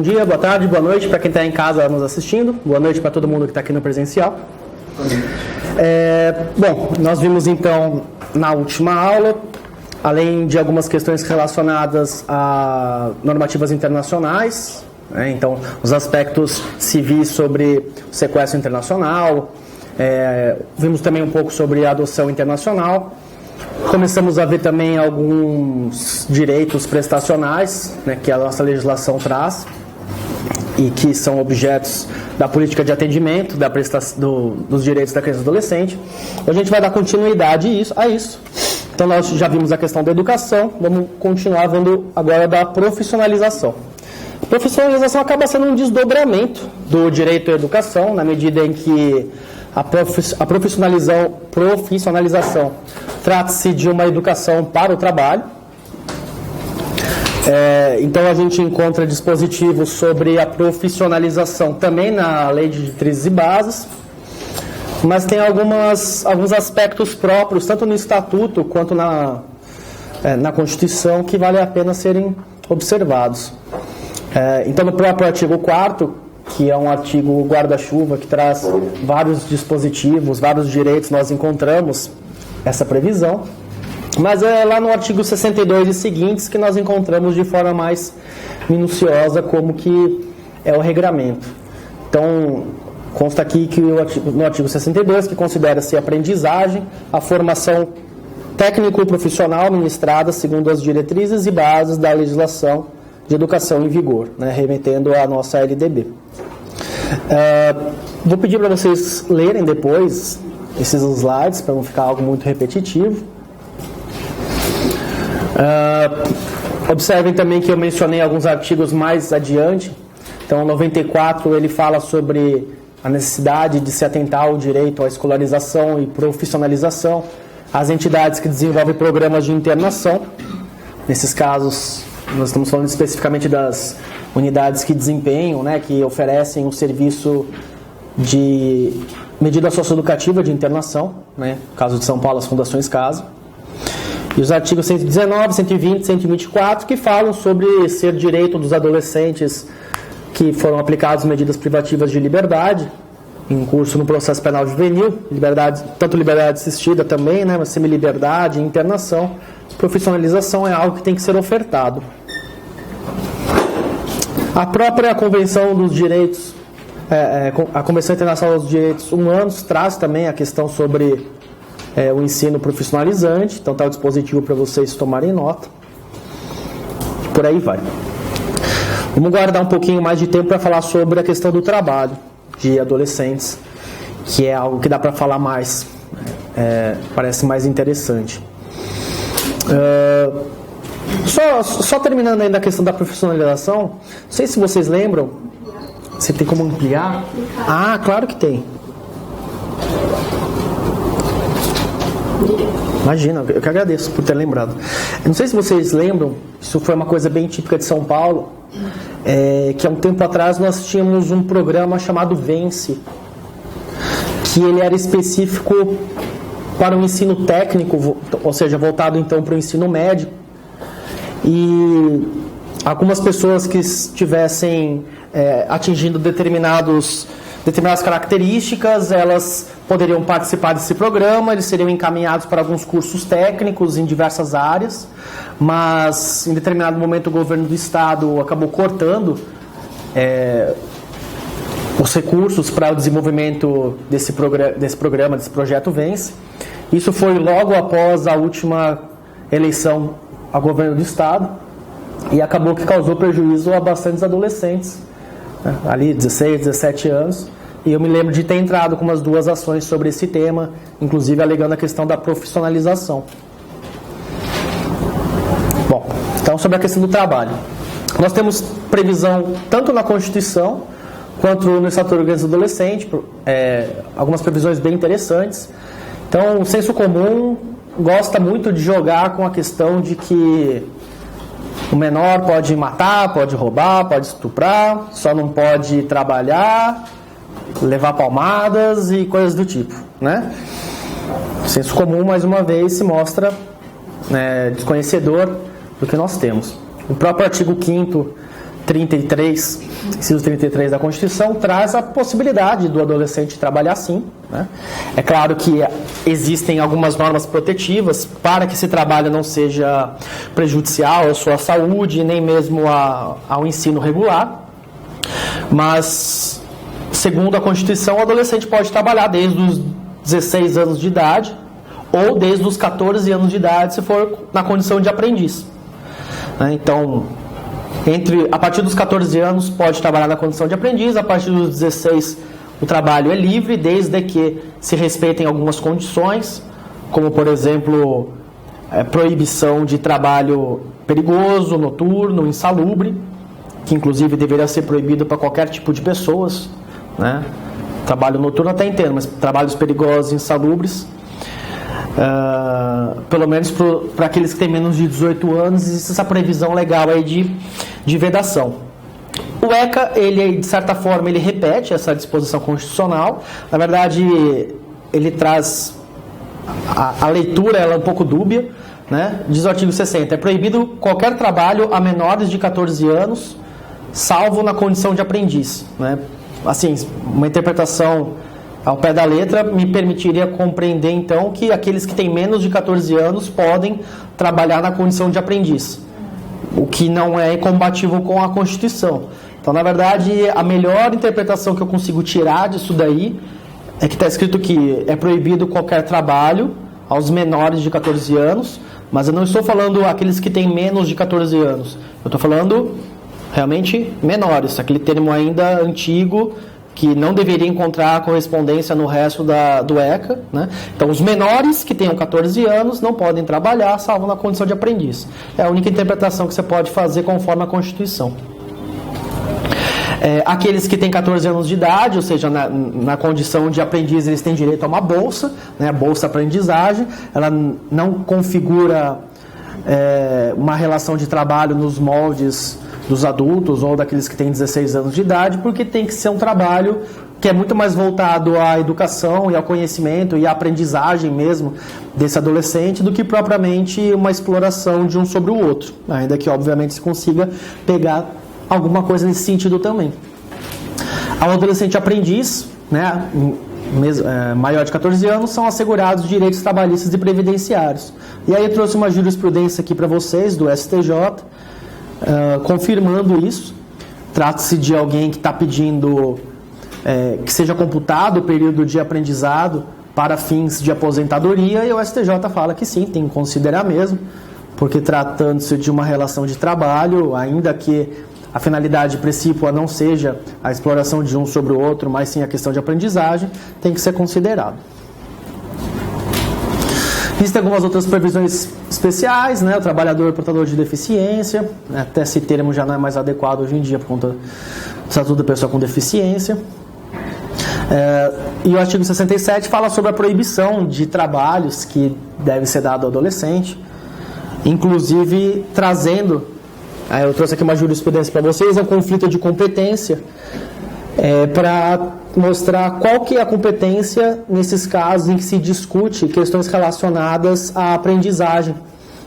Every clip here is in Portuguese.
Bom dia, boa tarde, boa noite para quem está em casa nos assistindo. Boa noite para todo mundo que está aqui no presencial. Bom, nós vimos então na última aula, além de algumas questões relacionadas a normativas internacionais, então os aspectos civis sobre o sequestro internacional, vimos também um pouco sobre a adoção internacional. Começamos a ver também alguns direitos prestacionais, que a nossa legislação traz e que são objetos da política de atendimento dos direitos da criança e adolescente. A gente vai dar continuidade a isso. Então nós já vimos a questão da educação, vamos continuar vendo agora da profissionalização. A profissionalização acaba sendo um desdobramento do direito à educação, na medida em que a profissionalização trata-se de uma educação para o trabalho. Então a gente encontra dispositivos sobre a profissionalização também na Lei de Diretrizes e Bases, mas tem alguns aspectos próprios, tanto no Estatuto quanto na Constituição, que vale a pena serem observados. Então no próprio artigo 4º, que é um artigo guarda-chuva que traz vários dispositivos, vários direitos, nós encontramos essa previsão. Mas é lá no artigo 62 e seguintes que nós encontramos de forma mais minuciosa como que é o regramento. Então, consta aqui que no artigo 62, que considera-se aprendizagem, a formação técnico-profissional ministrada segundo as diretrizes e bases da legislação de educação em vigor, remetendo à nossa LDB. Vou pedir para vocês lerem depois esses slides, para não ficar algo muito repetitivo. Observem também que eu mencionei alguns artigos mais adiante. Então, 94 ele fala sobre a necessidade de se atentar ao direito à escolarização e profissionalização, as entidades que desenvolvem programas de internação. Nesses casos, nós estamos falando especificamente das unidades que desempenham, que oferecem um serviço de medida socioeducativa de internação, no caso de São Paulo, as Fundações Casa. E os artigos 119, 120, 124, que falam sobre ser direito dos adolescentes que foram aplicados medidas privativas de liberdade, em curso no processo penal juvenil, tanto liberdade assistida também, mas semi-liberdade, internação. Profissionalização é algo que tem que ser ofertado. A própria Convenção dos Direitos, a Convenção Internacional dos Direitos Humanos, traz também a questão sobre o ensino profissionalizante, então está o dispositivo para vocês tomarem nota. Por aí vai. Vamos guardar um pouquinho mais de tempo para falar sobre a questão do trabalho de adolescentes, que é algo que dá para falar mais, parece mais interessante. Só terminando ainda a questão da profissionalização, não sei se vocês lembram, você tem como ampliar? Ah, claro que tem. Imagina, eu que agradeço por ter lembrado. Eu não sei se vocês lembram, isso foi uma coisa bem típica de São Paulo, que há um tempo atrás nós tínhamos um programa chamado Vence, que ele era específico para o ensino técnico, ou seja, voltado então para o ensino médio. E algumas pessoas que estivessem atingindo determinadas características, elas poderiam participar desse programa, eles seriam encaminhados para alguns cursos técnicos em diversas áreas, mas em determinado momento o governo do estado acabou cortando os recursos para o desenvolvimento desse projeto Vence. Isso foi logo após a última eleição ao governo do estado e acabou que causou prejuízo a bastantes adolescentes, ali 16, 17 anos, e eu me lembro de ter entrado com umas 2 ações sobre esse tema, inclusive alegando a questão da profissionalização. Bom, então sobre a questão do trabalho. Nós temos previsão tanto na Constituição quanto no Estatuto da Criança e do Adolescente, algumas previsões bem interessantes. Então, o senso comum gosta muito de jogar com a questão de que o menor pode matar, pode roubar, pode estuprar, só não pode trabalhar, levar palmadas e coisas do tipo, O senso comum, mais uma vez, se mostra desconhecedor do que nós temos. O próprio artigo 5º 33, inciso 33 da Constituição, traz a possibilidade do adolescente trabalhar sim, né? É claro que existem algumas normas protetivas para que esse trabalho não seja prejudicial à sua saúde, nem mesmo ao ensino regular, mas, segundo a Constituição, o adolescente pode trabalhar desde os 16 anos de idade ou desde os 14 anos de idade, se for na condição de aprendiz. Então, a partir dos 14 anos pode trabalhar na condição de aprendiz, a partir dos 16 o trabalho é livre, desde que se respeitem algumas condições, como por exemplo, proibição de trabalho perigoso, noturno, insalubre, que inclusive deveria ser proibido para qualquer tipo de pessoas, né? Trabalho noturno até entendo, mas trabalhos perigosos e insalubres, pelo menos para aqueles que têm menos de 18 anos, existe essa previsão legal aí de vedação. O ECA, ele de certa forma, ele repete essa disposição constitucional. Na verdade, ele traz a leitura, ela é um pouco dúbia, né? Diz o artigo 60, é proibido qualquer trabalho a menores de 14 anos, salvo na condição de aprendiz, né? Assim, uma interpretação ao pé da letra me permitiria compreender, então, que aqueles que têm menos de 14 anos podem trabalhar na condição de aprendiz, o que não é incompatível com a Constituição. Então, na verdade, a melhor interpretação que eu consigo tirar disso daí é que está escrito que é proibido qualquer trabalho aos menores de 14 anos, mas eu não estou falando aqueles que têm menos de 14 anos. Eu estou falando realmente menores, aquele termo ainda antigo que não deveria encontrar correspondência no resto do ECA, né? Então, os menores que tenham 14 anos não podem trabalhar, salvo na condição de aprendiz. É a única interpretação que você pode fazer conforme a Constituição. Aqueles que têm 14 anos de idade, ou seja, na condição de aprendiz, eles têm direito a uma bolsa, né? Bolsa aprendizagem. Ela não configura uma relação de trabalho nos moldes dos adultos ou daqueles que têm 16 anos de idade, porque tem que ser um trabalho que é muito mais voltado à educação e ao conhecimento e à aprendizagem mesmo desse adolescente do que propriamente uma exploração de um sobre o outro, ainda que obviamente se consiga pegar alguma coisa nesse sentido também. Ao adolescente aprendiz, né, maior de 14 anos, são assegurados direitos trabalhistas e previdenciários. E aí eu trouxe uma jurisprudência aqui para vocês do STJ, confirmando isso. Trata-se de alguém que está pedindo que seja computado o período de aprendizado para fins de aposentadoria, e o STJ fala que sim, tem que considerar mesmo, porque tratando-se de uma relação de trabalho, ainda que a finalidade principal não seja a exploração de um sobre o outro, mas sim a questão de aprendizagem, tem que ser considerado. Existem algumas outras previsões especiais, né? O trabalhador portador de deficiência, né? Até esse termo já não é mais adequado hoje em dia por conta do Estatuto da Pessoa com Deficiência. E o artigo 67 fala sobre a proibição de trabalhos que deve ser dado ao adolescente, inclusive trazendo, eu trouxe aqui uma jurisprudência para vocês, um conflito de competência, para mostrar qual que é a competência nesses casos em que se discute questões relacionadas à aprendizagem,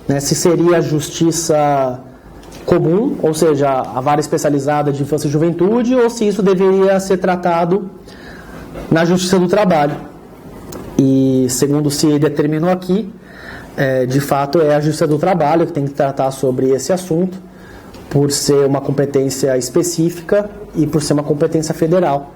né? Se seria a justiça comum, ou seja, a vara especializada de infância e juventude, ou se isso deveria ser tratado na justiça do trabalho. E segundo se determinou aqui, de fato é a justiça do trabalho que tem que tratar sobre esse assunto, por ser uma competência específica e por ser uma competência federal.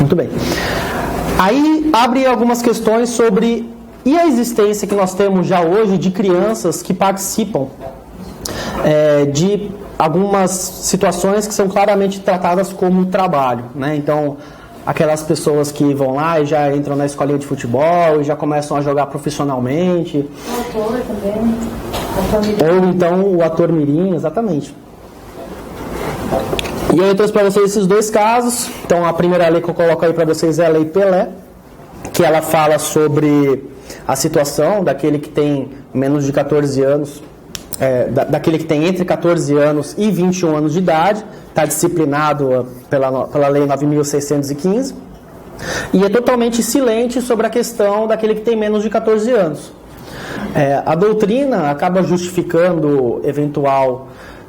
Muito bem. Aí abre algumas questões sobre e a existência que nós temos já hoje de crianças que participam de algumas situações que são claramente tratadas como trabalho, né? Então, aquelas pessoas que vão lá e já entram na escolinha de futebol e já começam a jogar profissionalmente. O ator também. Ou então o ator mirim, exatamente. E aí eu trouxe para vocês esses dois casos. Então, a primeira lei que eu coloco aí para vocês é a Lei Pelé, que ela fala sobre a situação daquele que tem menos de 14 anos, daquele que tem entre 14 anos e 21 anos de idade, está disciplinado pela Lei 9.615. e é totalmente silente sobre a questão daquele que tem menos de 14 anos. A doutrina acaba justificando eventual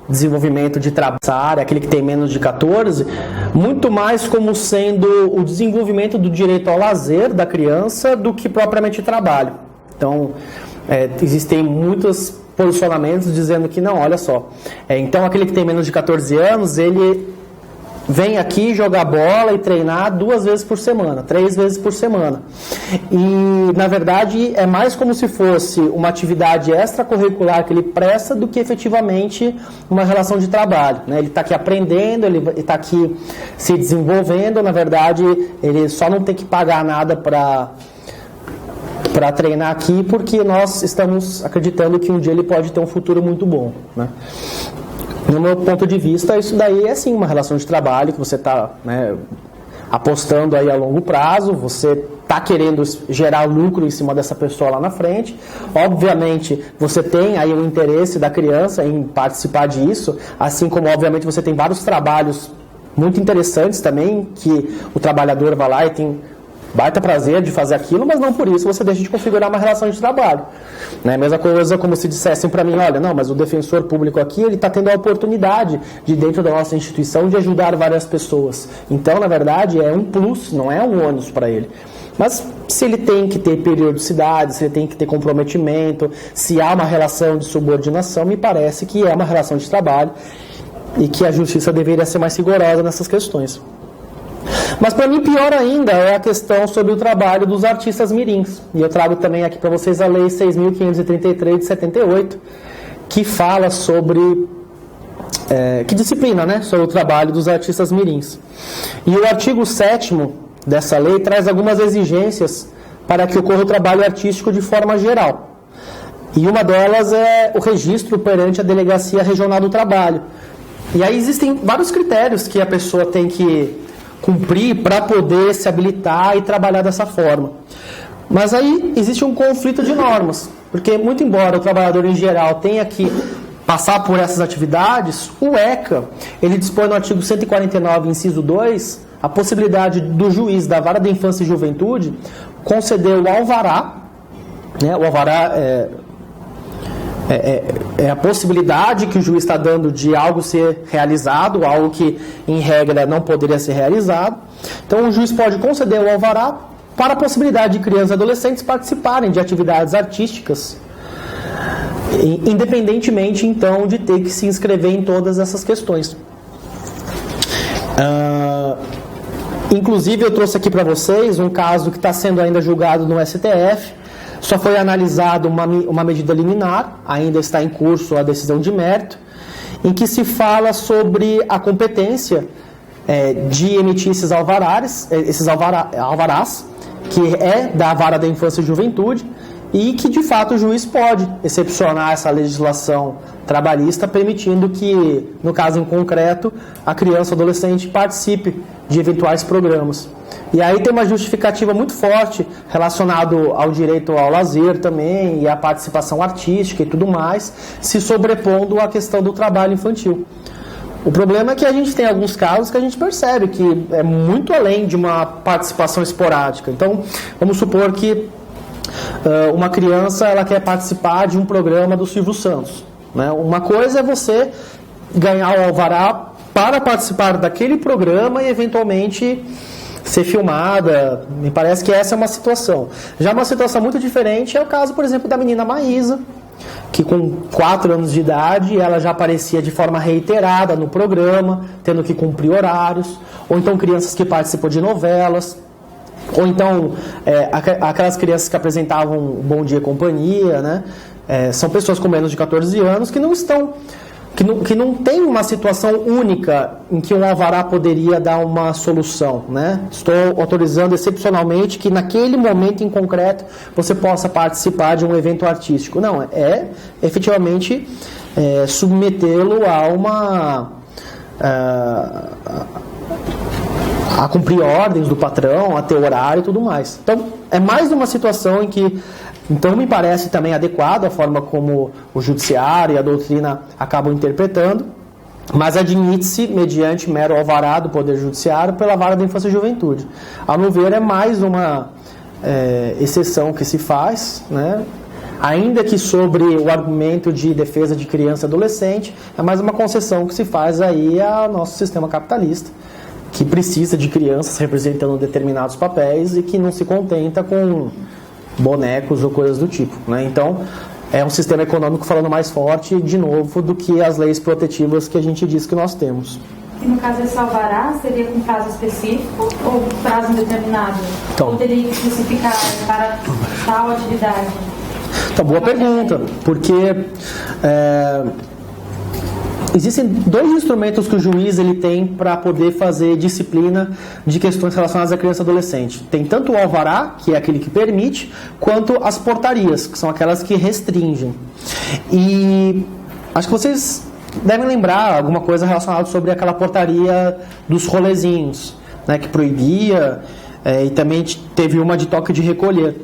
desenvolvimento de trabalho nessa área, aquele que tem menos de 14, muito mais como sendo o desenvolvimento do direito ao lazer da criança do que propriamente trabalho. Então, existem muitos posicionamentos dizendo que não, olha só, então aquele que tem menos de 14 anos, ele vem aqui jogar bola e treinar 2 vezes por semana, 3 vezes por semana. E, na verdade, é mais como se fosse uma atividade extracurricular que ele presta do que efetivamente uma relação de trabalho, né? Ele está aqui aprendendo, ele está aqui se desenvolvendo, na verdade, ele só não tem que pagar nada para treinar aqui, porque nós estamos acreditando que um dia ele pode ter um futuro muito bom, né? No meu ponto de vista, isso daí é sim uma relação de trabalho que você está, né, apostando aí a longo prazo, você está querendo gerar lucro em cima dessa pessoa lá na frente. Obviamente, você tem aí o interesse da criança em participar disso, assim como, obviamente, você tem vários trabalhos muito interessantes também, que o trabalhador vai lá e tem baita prazer de fazer aquilo, mas não por isso você deixa de configurar uma relação de trabalho. Né? Mesma coisa como se dissessem para mim, olha, não, mas o defensor público aqui, ele está tendo a oportunidade de, dentro da nossa instituição, de ajudar várias pessoas. Então, na verdade, é um plus, não é um ônus para ele. Mas se ele tem que ter periodicidade, se ele tem que ter comprometimento, se há uma relação de subordinação, me parece que é uma relação de trabalho e que a justiça deveria ser mais rigorosa nessas questões. Mas para mim pior ainda é a questão sobre o trabalho dos artistas mirins. E eu trago também aqui para vocês a Lei 6.533 de 78, que fala sobre, que disciplina, né, sobre o trabalho dos artistas mirins. E o artigo 7º dessa lei traz algumas exigências para que ocorra o trabalho artístico de forma geral. E uma delas é o registro perante a Delegacia Regional do Trabalho. E aí existem vários critérios que a pessoa tem que cumprir para poder se habilitar e trabalhar dessa forma. Mas aí existe um conflito de normas, porque muito embora o trabalhador em geral tenha que passar por essas atividades, o ECA, ele dispõe no artigo 149, inciso 2, a possibilidade do juiz da Vara da Infância e Juventude conceder o alvará, né? O alvará é a possibilidade que o juiz está dando de algo ser realizado, algo que, em regra, não poderia ser realizado. Então, o juiz pode conceder o alvará para a possibilidade de crianças e adolescentes participarem de atividades artísticas, independentemente, então, de ter que se inscrever em todas essas questões. Inclusive, eu trouxe aqui para vocês um caso que está sendo ainda julgado no STF. Só foi analisada uma medida liminar, ainda está em curso a decisão de mérito, em que se fala sobre a competência de emitir esses alvarás, que é da Vara da Infância e Juventude, e que, de fato, o juiz pode excepcionar essa legislação trabalhista, permitindo que, no caso em concreto, a criança ou adolescente participe de eventuais programas. E aí tem uma justificativa muito forte relacionado ao direito ao lazer também e à participação artística e tudo mais, se sobrepondo à questão do trabalho infantil. O problema é que a gente tem alguns casos que a gente percebe que é muito além de uma participação esporádica. Então, vamos supor que uma criança ela quer participar de um programa do Silvio Santos, né? Uma coisa é você ganhar o alvará para participar daquele programa e eventualmente ser filmada. Me parece que essa é uma situação. Já uma situação muito diferente é o caso, por exemplo, da menina Maísa, que com 4 anos de idade ela já aparecia de forma reiterada no programa, tendo que cumprir horários, ou então crianças que participam de novelas, ou então aquelas crianças que apresentavam Bom Dia e Companhia, né? São pessoas com menos de 14 anos que não estão, que não tem uma situação única em que um alvará poderia dar uma solução, né? Estou autorizando excepcionalmente que naquele momento em concreto você possa participar de um evento artístico. Não, efetivamente submetê-lo a cumprir ordens do patrão, a ter horário e tudo mais. Então, é mais uma situação em que, então, me parece também adequado a forma como o judiciário e a doutrina acabam interpretando, mas admite-se mediante mero alvará do Poder Judiciário pela Vara da Infância e Juventude. A meu ver, é mais uma exceção que se faz, né? Ainda que sobre o argumento de defesa de criança e adolescente, é mais uma concessão que se faz aí ao nosso sistema capitalista, que precisa de crianças representando determinados papéis e que não se contenta com bonecos ou coisas do tipo, né? Então, é um sistema econômico falando mais forte, de novo, do que as leis protetivas que a gente diz que nós temos. E no caso desse alvará, seria com prazo específico ou prazo indeterminado? Então, ou teria que especificar para tal atividade? Então, boa pergunta, porque existem dois instrumentos que o juiz ele tem para poder fazer disciplina de questões relacionadas à criança e adolescente. Tem tanto o alvará, que é aquele que permite, quanto as portarias, que são aquelas que restringem. E acho que vocês devem lembrar alguma coisa relacionada sobre aquela portaria dos rolezinhos, né, que proibia, e também teve uma de toque de recolher.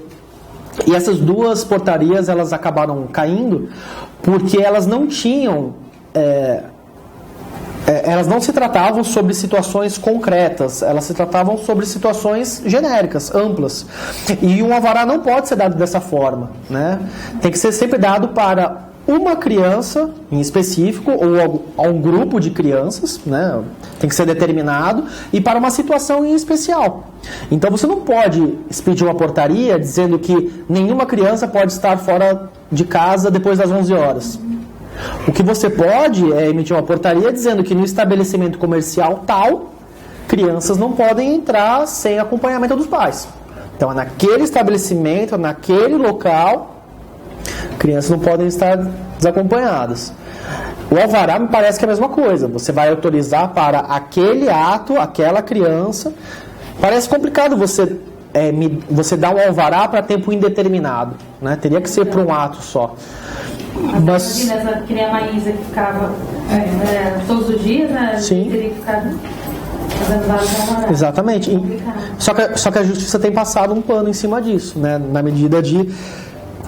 E essas duas portarias elas acabaram caindo porque elas não tinham... elas não se tratavam sobre situações concretas, elas se tratavam sobre situações genéricas, amplas. E um alvará não pode ser dado dessa forma, né? Tem que ser sempre dado para uma criança em específico ou a um grupo de crianças, né? Tem que ser determinado, e para uma situação em especial. Então você não pode expedir uma portaria dizendo que nenhuma criança pode estar fora de casa depois das 11 horas. O que você pode é emitir uma portaria dizendo que no estabelecimento comercial tal, crianças não podem entrar sem acompanhamento dos pais. Então, naquele estabelecimento, naquele local, crianças não podem estar desacompanhadas. O alvará me parece que é a mesma coisa. Você vai autorizar para aquele ato, aquela criança. Parece complicado você dar um alvará para tempo indeterminado, né? Teria que ser para um ato só. Mas que nem a Maísa que ficava todos os dias, né? Sim. Teria que ficar fazendo vários alvarás. Exatamente. Só que a justiça tem passado um pano em cima disso, né? Na medida de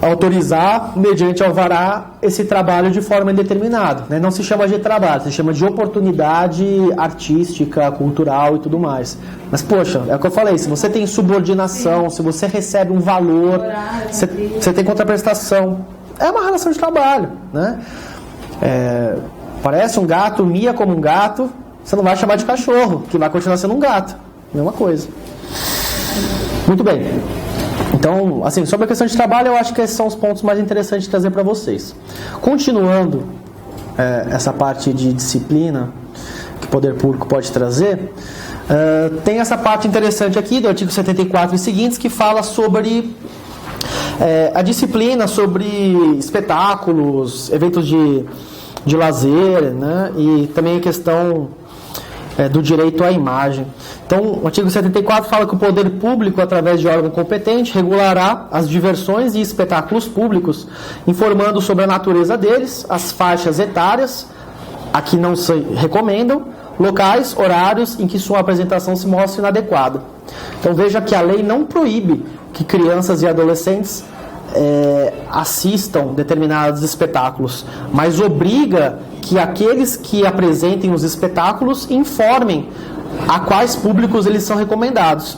autorizar, mediante alvará, esse trabalho de forma indeterminada, né? Não se chama de trabalho, se chama de oportunidade artística, cultural e tudo mais. Mas, poxa, é o que eu falei, se você tem subordinação, se você recebe um valor, você tem contraprestação, é uma relação de trabalho, né? Parece um gato, mia como um gato, você não vai chamar de cachorro, que vai continuar sendo um gato, mesma coisa. Muito bem. Então, assim, sobre a questão de trabalho, eu acho que esses são os pontos mais interessantes de trazer para vocês. Continuando essa parte de disciplina que o poder público pode trazer, tem essa parte interessante aqui do artigo 74 e seguintes, que fala sobre a disciplina sobre espetáculos, eventos de lazer, né? E também a questão do direito à imagem. Então, o artigo 74 fala que o poder público, através de órgão competente, regulará as diversões e espetáculos públicos, informando sobre a natureza deles, as faixas etárias, a que não se recomendam, locais, horários em que sua apresentação se mostre inadequada. Então, veja que a lei não proíbe que crianças e adolescentes assistam determinados espetáculos, mas obriga que aqueles que apresentem os espetáculos informem a quais públicos eles são recomendados.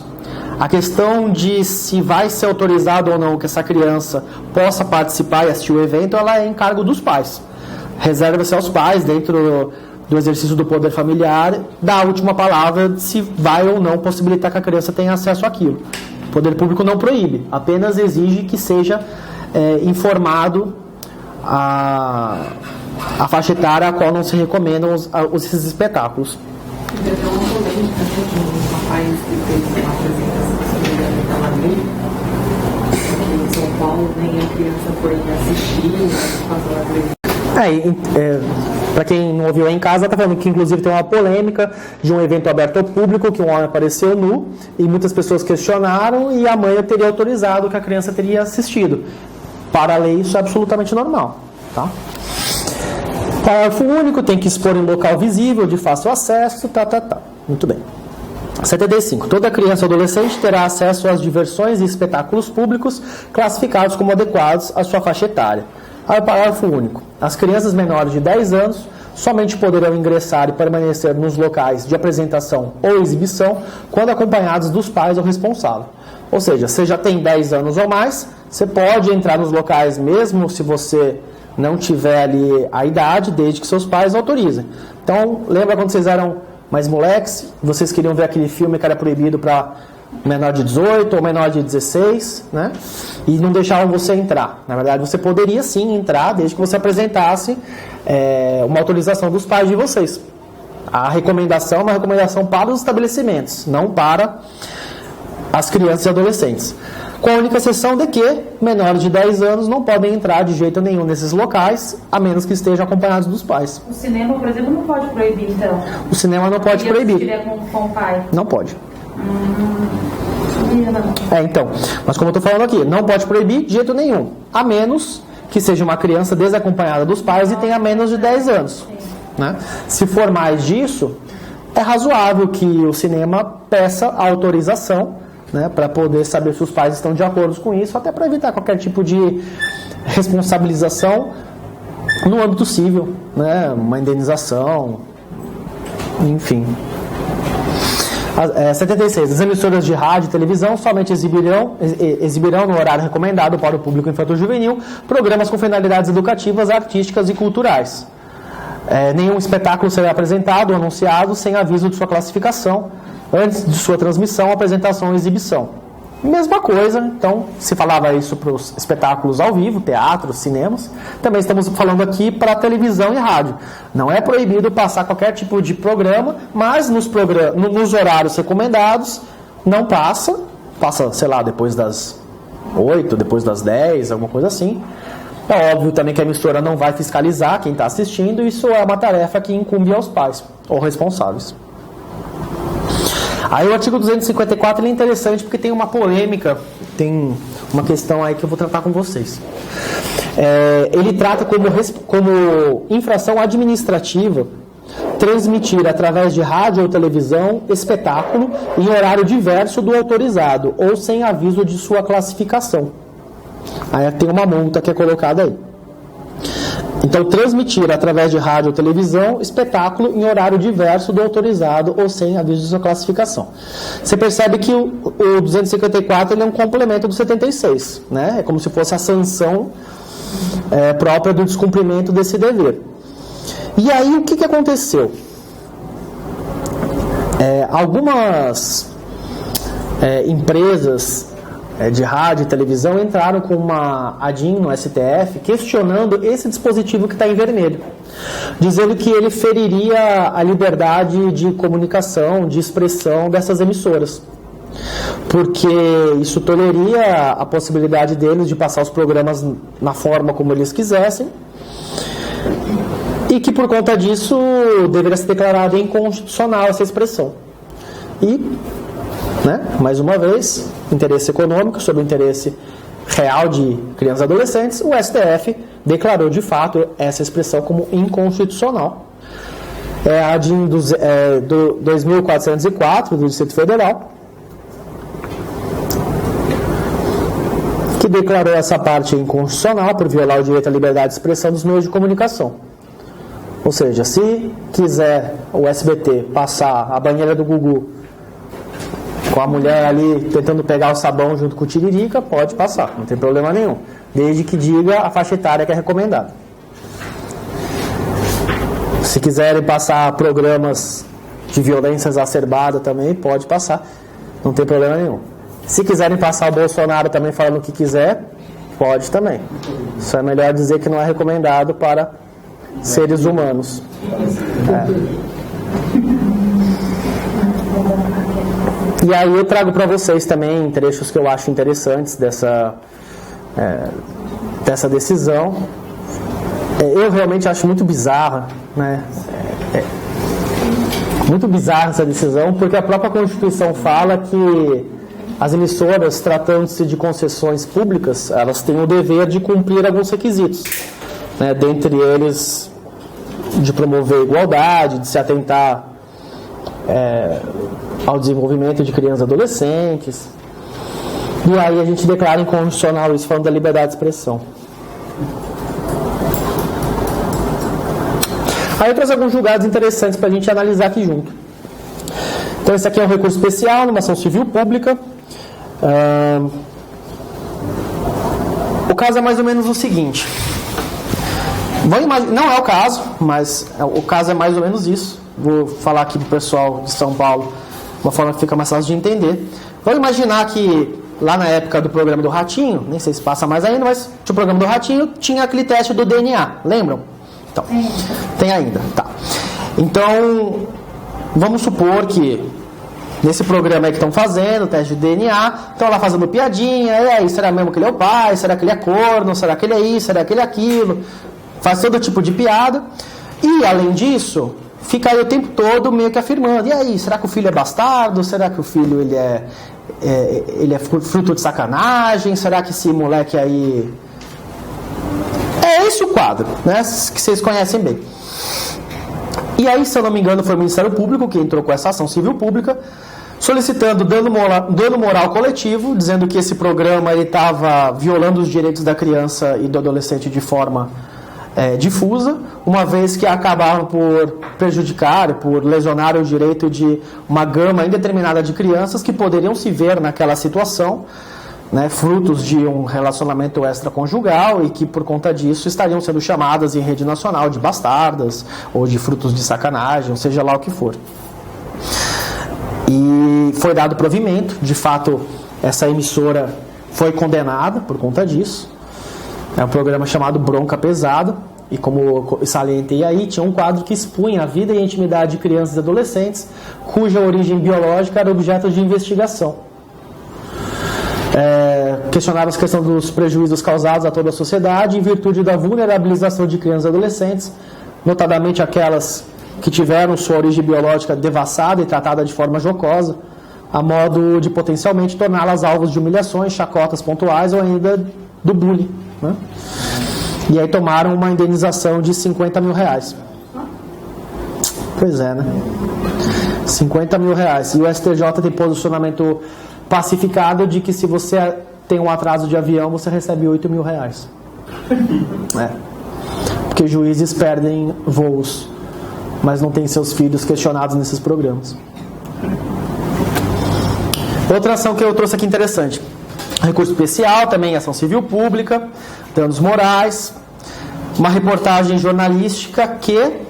A questão de se vai ser autorizado ou não que essa criança possa participar e assistir o evento, ela é encargo dos pais. Reserva-se aos pais, dentro do exercício do poder familiar, dar a última palavra de se vai ou não possibilitar que a criança tenha acesso àquilo. O poder público não proíbe, apenas exige que seja informado a faixa etária a qual não se recomendam esses espetáculos. Teve até uma polêmica de um rapaz que fez uma apresentação sobre a lei, aqui em São Paulo, nem a criança foi assistir, passou a lei. Para quem não ouviu aí em casa, está falando que inclusive tem uma polêmica de um evento aberto ao público, que um homem apareceu nu, e muitas pessoas questionaram, e a mãe teria autorizado que a criança teria assistido. Para a lei isso é absolutamente normal, tá? Parágrafo único, tem que expor em local visível, de fácil acesso, Muito bem. 75. Toda criança ou adolescente terá acesso às diversões e espetáculos públicos classificados como adequados à sua faixa etária. Aí o parágrafo único. As crianças menores de 10 anos somente poderão ingressar e permanecer nos locais de apresentação ou exibição quando acompanhados dos pais ou responsável. Ou seja, você já tem 10 anos ou mais, você pode entrar nos locais mesmo se você não tiver ali a idade, desde que seus pais autorizem. Então, lembra quando vocês eram mais moleques, vocês queriam ver aquele filme que era proibido para menor de 18 ou menor de 16, né? E não deixavam você entrar. Na verdade, você poderia sim entrar, desde que você apresentasse uma autorização dos pais de vocês. A recomendação é uma recomendação para os estabelecimentos, não para as crianças e adolescentes. Com a única exceção de que menores de 10 anos não podem entrar de jeito nenhum nesses locais, a menos que estejam acompanhados dos pais. O cinema, por exemplo, não pode proibir, então? O cinema não pode proibir. Se com o pai? Não pode. Então, mas como eu estou falando aqui, não pode proibir de jeito nenhum, a menos que seja uma criança desacompanhada dos pais e tenha menos de 10 anos. Né? Se for mais disso, é razoável que o cinema peça a autorização, né, para poder saber se os pais estão de acordo com isso, até para evitar qualquer tipo de responsabilização no âmbito civil, né, uma indenização, enfim. 76. As emissoras de rádio e televisão somente exibirão no horário recomendado para o público infanto-juvenil programas com finalidades educativas, artísticas e culturais. Nenhum espetáculo será apresentado ou anunciado sem aviso de sua classificação, antes de sua transmissão, apresentação ou exibição. Mesma coisa, então, se falava isso para os espetáculos ao vivo, teatros, cinemas, também estamos falando aqui para televisão e rádio. Não é proibido passar qualquer tipo de programa, mas nos horários recomendados, não passa, sei lá, depois das 8, depois das 10, alguma coisa assim. É óbvio também que a emissora não vai fiscalizar quem está assistindo, isso é uma tarefa que incumbe aos pais ou responsáveis. Aí o artigo 254 ele é interessante porque tem uma polêmica, tem uma questão aí que eu vou tratar com vocês. Ele trata como infração administrativa transmitir através de rádio ou televisão espetáculo em horário diverso do autorizado ou sem aviso de sua classificação. Aí tem uma multa que é colocada aí. Então, transmitir através de rádio ou televisão espetáculo em horário diverso do autorizado ou sem aviso de sua classificação. Você percebe que o 254 ele é um complemento do 76, né? É como se fosse a sanção própria do descumprimento desse dever. E aí, o que aconteceu? Algumas empresas de rádio e televisão entraram com uma ADIM no STF questionando esse dispositivo que está em vermelho, dizendo que ele feriria a liberdade de comunicação, de expressão dessas emissoras, porque isso toleria a possibilidade deles de passar os programas na forma como eles quisessem e que por conta disso deveria ser declarada inconstitucional essa expressão. E mais uma vez, interesse econômico sobre o interesse real de crianças e adolescentes, o STF declarou de fato essa expressão como inconstitucional. É a de 2404 do Distrito Federal, que declarou essa parte inconstitucional por violar o direito à liberdade de expressão dos meios de comunicação. Ou seja, se quiser o SBT passar a banheira do Gugu com a mulher ali tentando pegar o sabão junto com o Tiririca, pode passar, não tem problema nenhum, desde que diga a faixa etária que é recomendada. Se quiserem passar programas de violência exacerbada também, pode passar, não tem problema nenhum. Se quiserem passar o Bolsonaro também falando o que quiser, pode também. Só é melhor dizer que não é recomendado para seres humanos. E aí eu trago para vocês também trechos que eu acho interessantes dessa decisão. Eu realmente acho muito bizarra, né? Muito bizarra essa decisão, porque a própria Constituição fala que as emissoras, tratando-se de concessões públicas, elas têm o dever de cumprir alguns requisitos, né? Dentre eles, de promover a igualdade, de se atentar ao desenvolvimento de crianças e adolescentes. E aí a gente declara inconstitucional isso, falando da liberdade de expressão. Aí eu trouxe alguns julgados interessantes para a gente analisar aqui junto. Então esse aqui é um recurso especial numa ação civil pública. O caso é mais ou menos o seguinte. Não é o caso, mas o caso é mais ou menos isso. Vou falar aqui para o pessoal de São Paulo, uma forma que fica mais fácil de entender. Vamos imaginar que lá na época do programa do Ratinho, nem sei se passa mais ainda, mas tinha o programa do Ratinho, tinha aquele teste do DNA, lembram? Então, tem ainda, tá. Então, vamos supor que nesse programa aí que estão fazendo, o teste de DNA, estão lá fazendo piadinha, e aí, será mesmo que ele é o pai? Será que ele é corno? Será que ele é isso? Será que ele é aquilo? Faz todo tipo de piada. E, além disso, fica aí o tempo todo meio que afirmando, e aí, será que o filho é bastardo? Será que o filho ele é fruto de sacanagem? Será que esse moleque aí... É esse o quadro, né? Que vocês conhecem bem. E aí, se eu não me engano, foi o Ministério Público que entrou com essa ação civil pública, solicitando dano moral coletivo, dizendo que esse programa estava violando os direitos da criança e do adolescente de forma difusa, uma vez que acabaram por prejudicar, por lesionar o direito de uma gama indeterminada de crianças que poderiam se ver naquela situação, né, frutos de um relacionamento extraconjugal e que por conta disso estariam sendo chamadas em rede nacional de bastardas ou de frutos de sacanagem, ou seja lá o que for. E foi dado provimento, de fato essa emissora foi condenada por conta disso. É um programa chamado Bronca Pesada e, como eu salientei aí, tinha um quadro que expunha a vida e a intimidade de crianças e adolescentes cuja origem biológica era objeto de investigação. Questionava a questão dos prejuízos causados a toda a sociedade em virtude da vulnerabilização de crianças e adolescentes, notadamente aquelas que tiveram sua origem biológica devassada e tratada de forma jocosa, a modo de potencialmente torná-las alvos de humilhações, chacotas pontuais ou ainda do bullying, né? E aí tomaram uma indenização de R$50 mil. Pois é, né? R$50 mil. E o STJ tem posicionamento pacificado de que se você tem um atraso de avião, você recebe R$8 mil. Porque juízes perdem voos, mas não tem seus filhos questionados nesses programas. Outra ação que eu trouxe aqui interessante. Recurso especial, também ação civil pública, danos morais, uma reportagem jornalística que...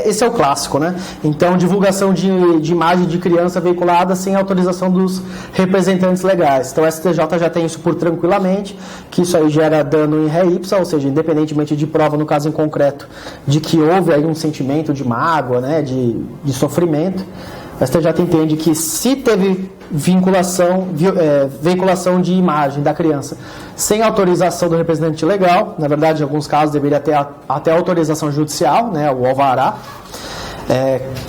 esse é o clássico, né? Então, divulgação de imagem de criança veiculada sem autorização dos representantes legais. Então, o STJ já tem isso por tranquilamente, que isso aí gera dano em ré ipsa, ou seja, independentemente de prova, no caso em concreto, de que houve aí um sentimento de mágoa, né, de sofrimento. O STJ entende que se teve veiculação de imagem da criança sem autorização do representante legal, na verdade, em alguns casos deveria ter até autorização judicial, né, o alvará,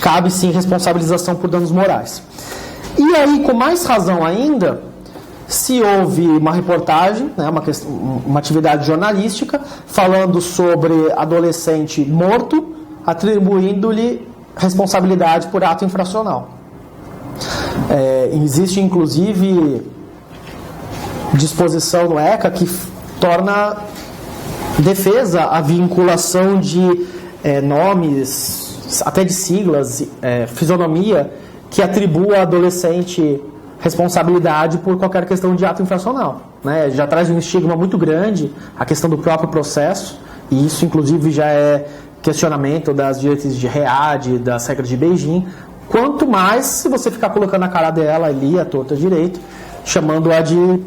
cabe sim responsabilização por danos morais. E aí, com mais razão ainda, se houve uma reportagem, né, uma atividade jornalística, falando sobre adolescente morto, atribuindo-lhe responsabilidade por ato infracional. Existe inclusive disposição no ECA que torna defesa a vinculação de nomes, até de siglas, fisionomia, que atribua ao adolescente responsabilidade por qualquer questão de ato infracional, né? Já traz um estigma muito grande a questão do próprio processo, e isso inclusive já é questionamento das diretrizes de READ, das regras de Beijing, quanto mais se você ficar colocando a cara dela ali, a torta direito, chamando-a de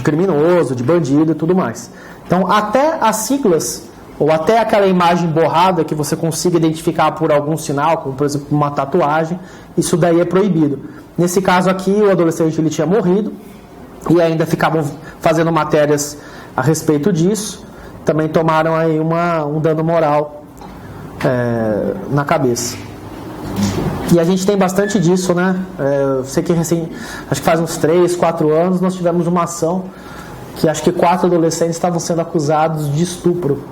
criminoso, de bandido e tudo mais. Então, até as siglas, ou até aquela imagem borrada que você consiga identificar por algum sinal, como por exemplo uma tatuagem, isso daí é proibido. Nesse caso aqui, o adolescente ele tinha morrido, e ainda ficavam fazendo matérias a respeito disso, também tomaram aí um dano moral na cabeça. E a gente tem bastante disso, né? Eu sei que acho que faz uns 3, 4 anos nós tivemos uma ação que acho que 4 adolescentes estavam sendo acusados de estupro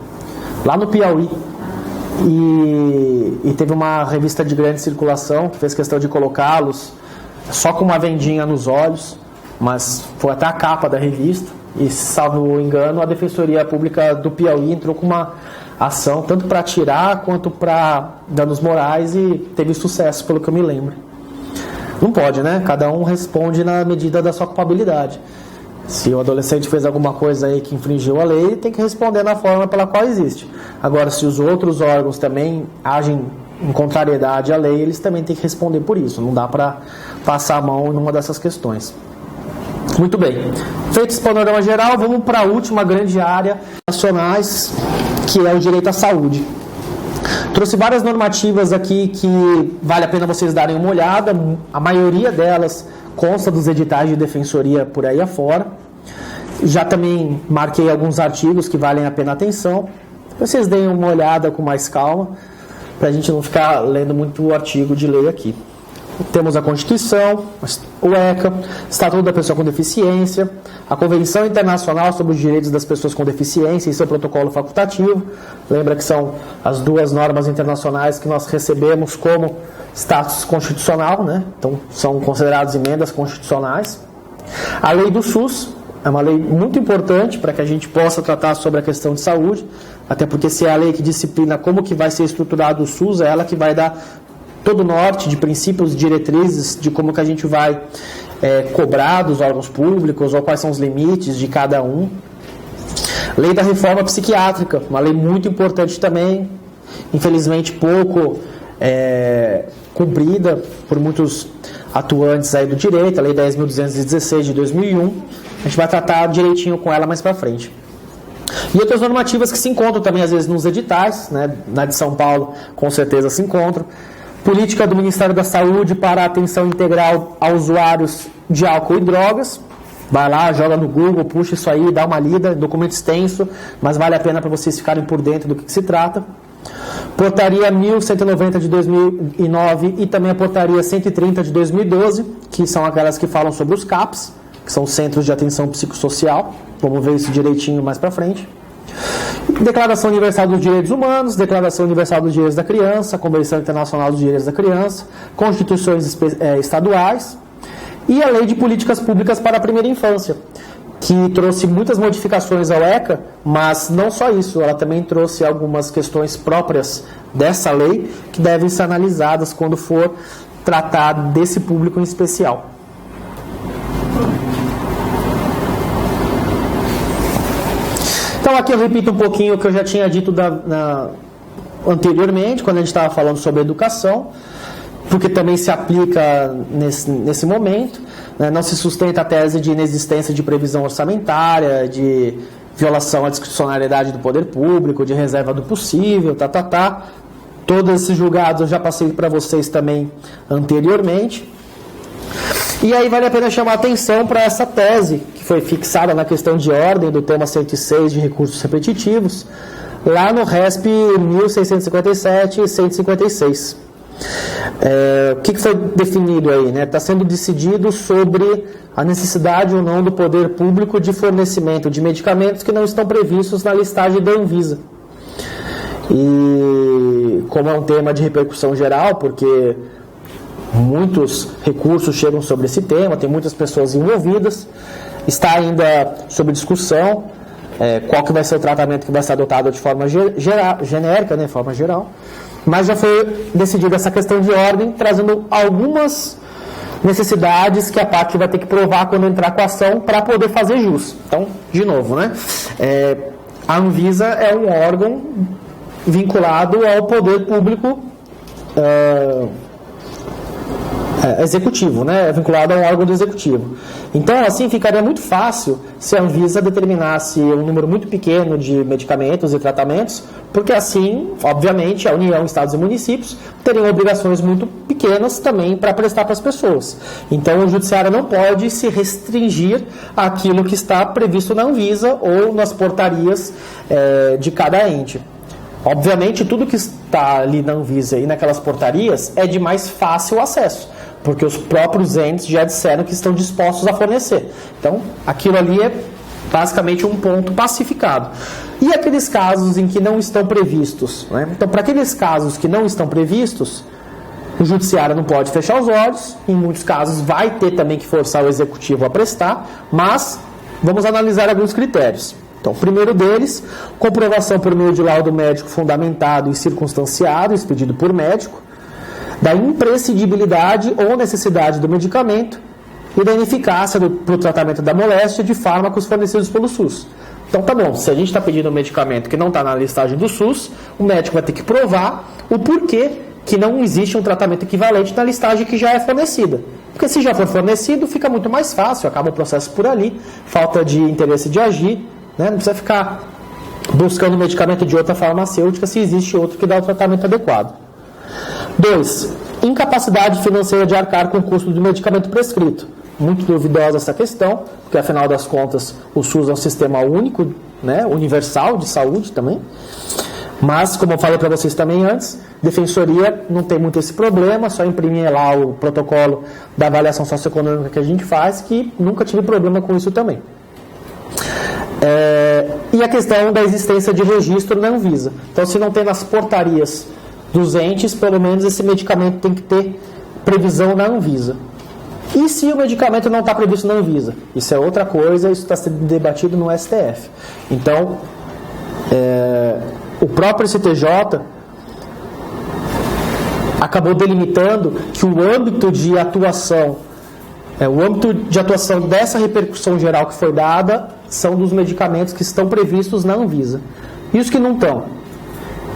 lá no Piauí, e teve uma revista de grande circulação que fez questão de colocá-los só com uma vendinha nos olhos, mas foi até a capa da revista, E, salvo engano, a Defensoria Pública do Piauí entrou com uma ação tanto para tirar quanto para danos morais e teve sucesso, pelo que eu me lembro. Não pode, né? Cada um responde na medida da sua culpabilidade. Se o adolescente fez alguma coisa aí que infringiu a lei, ele tem que responder na forma pela qual existe. Agora, se os outros órgãos também agem em contrariedade à lei, eles também têm que responder por isso. Não dá para passar a mão numa dessas questões. Muito bem. Feito esse panorama geral, vamos para a última grande área nacionais, que é o direito à saúde. Trouxe várias normativas aqui que vale a pena vocês darem uma olhada. A maioria delas consta dos editais de defensoria por aí afora. Já também marquei alguns artigos que valem a pena atenção. Vocês deem uma olhada com mais calma, para a gente não ficar lendo muito o artigo de lei aqui. Temos a Constituição, o ECA, Estatuto da Pessoa com Deficiência, a Convenção Internacional sobre os Direitos das Pessoas com Deficiência e seu protocolo facultativo. Lembra que são as duas normas internacionais que nós recebemos como status constitucional, né? Então são consideradas emendas constitucionais. A Lei do SUS é uma lei muito importante para que a gente possa tratar sobre a questão de saúde, até porque se é a lei que disciplina como que vai ser estruturado o SUS, é ela que vai dar todo o norte de princípios e diretrizes de como que a gente vai cobrar dos órgãos públicos ou quais são os limites de cada um. Lei da reforma psiquiátrica, uma lei muito importante também, infelizmente pouco cumprida por muitos atuantes aí do direito, a Lei 10.216 de 2001. A gente vai tratar direitinho com ela mais para frente. E outras normativas que se encontram também às vezes nos editais, né? Na de São Paulo com certeza se encontram. Política do Ministério da Saúde para a atenção integral a usuários de álcool e drogas. Vai lá, joga no Google, puxa isso aí, dá uma lida, documento extenso, mas vale a pena para vocês ficarem por dentro do que se trata. Portaria 1190 de 2009 e também a Portaria 130 de 2012, que são aquelas que falam sobre os CAPs, que são Centros de Atenção Psicossocial. Vamos ver isso direitinho mais para frente. Declaração Universal dos Direitos Humanos, Declaração Universal dos Direitos da Criança, Convenção Internacional dos Direitos da Criança, Constituições estaduais e a Lei de Políticas Públicas para a Primeira Infância, que trouxe muitas modificações ao ECA, mas não só isso, ela também trouxe algumas questões próprias dessa lei que devem ser analisadas quando for tratar desse público em especial. Então aqui eu repito um pouquinho o que eu já tinha dito anteriormente, quando a gente estava falando sobre educação, porque também se aplica nesse momento, né? Não se sustenta a tese de inexistência de previsão orçamentária, de violação à discricionariedade do poder público, de reserva do possível, Todos esses julgados eu já passei para vocês também anteriormente. E aí vale a pena chamar a atenção para essa tese, que foi fixada na questão de ordem do tema 106 de recursos repetitivos, lá no RESP 1657 e 156. O que foi definido aí? Está sendo decidido sobre a necessidade ou não do poder público de fornecimento de medicamentos que não estão previstos na listagem da Anvisa. E como é um tema de repercussão geral, porque muitos recursos chegam sobre esse tema, tem muitas pessoas envolvidas, está ainda sob discussão qual que vai ser o tratamento que vai ser adotado de forma genérica, de forma geral, mas já foi decidida essa questão de ordem, trazendo algumas necessidades que a PAC vai ter que provar quando entrar com a ação para poder fazer jus. Então, de novo, a Anvisa é um órgão vinculado ao poder público executivo, é vinculado a um órgão do executivo. Então, assim, ficaria muito fácil se a Anvisa determinasse um número muito pequeno de medicamentos e tratamentos, porque assim, obviamente, a União, Estados e municípios teriam obrigações muito pequenas também para prestar para as pessoas. Então, o Judiciário não pode se restringir àquilo que está previsto na Anvisa ou nas portarias de cada ente. Obviamente, tudo que está ali na Anvisa e naquelas portarias é de mais fácil acesso, porque os próprios entes já disseram que estão dispostos a fornecer. Então, aquilo ali é basicamente um ponto pacificado. E aqueles casos em que não estão previstos? Então, para aqueles casos que não estão previstos, o Judiciário não pode fechar os olhos, em muitos casos vai ter também que forçar o Executivo a prestar, mas vamos analisar alguns critérios. Então, o primeiro deles, comprovação por meio de laudo médico fundamentado e circunstanciado, expedido por médico, da imprescindibilidade ou necessidade do medicamento e da ineficácia para o tratamento da moléstia de fármacos fornecidos pelo SUS. Então, tá bom, se a gente está pedindo um medicamento que não está na listagem do SUS, o médico vai ter que provar o porquê que não existe um tratamento equivalente na listagem que já é fornecida. Porque se já for fornecido, fica muito mais fácil, acaba o processo por ali, falta de interesse de agir, né? Não precisa ficar buscando medicamento de outra farmacêutica se existe outro que dá o tratamento adequado. 2. Incapacidade financeira de arcar com o custo do medicamento prescrito. Muito duvidosa essa questão, porque afinal das contas o SUS é um sistema único, né, universal de saúde também. Mas, como eu falei para vocês também antes, defensoria não tem muito esse problema, só imprimir lá o protocolo da avaliação socioeconômica que a gente faz, que nunca tive problema com isso também. E a questão da existência de registro na Anvisa. Então, se não tem nas portarias dos entes, pelo menos esse medicamento tem que ter previsão na Anvisa. E se o medicamento não está previsto na Anvisa? Isso é outra coisa, isso está sendo debatido no STF. Então, o próprio STJ acabou delimitando que o âmbito de atuação dessa repercussão geral que foi dada são dos medicamentos que estão previstos na Anvisa. E os que não estão?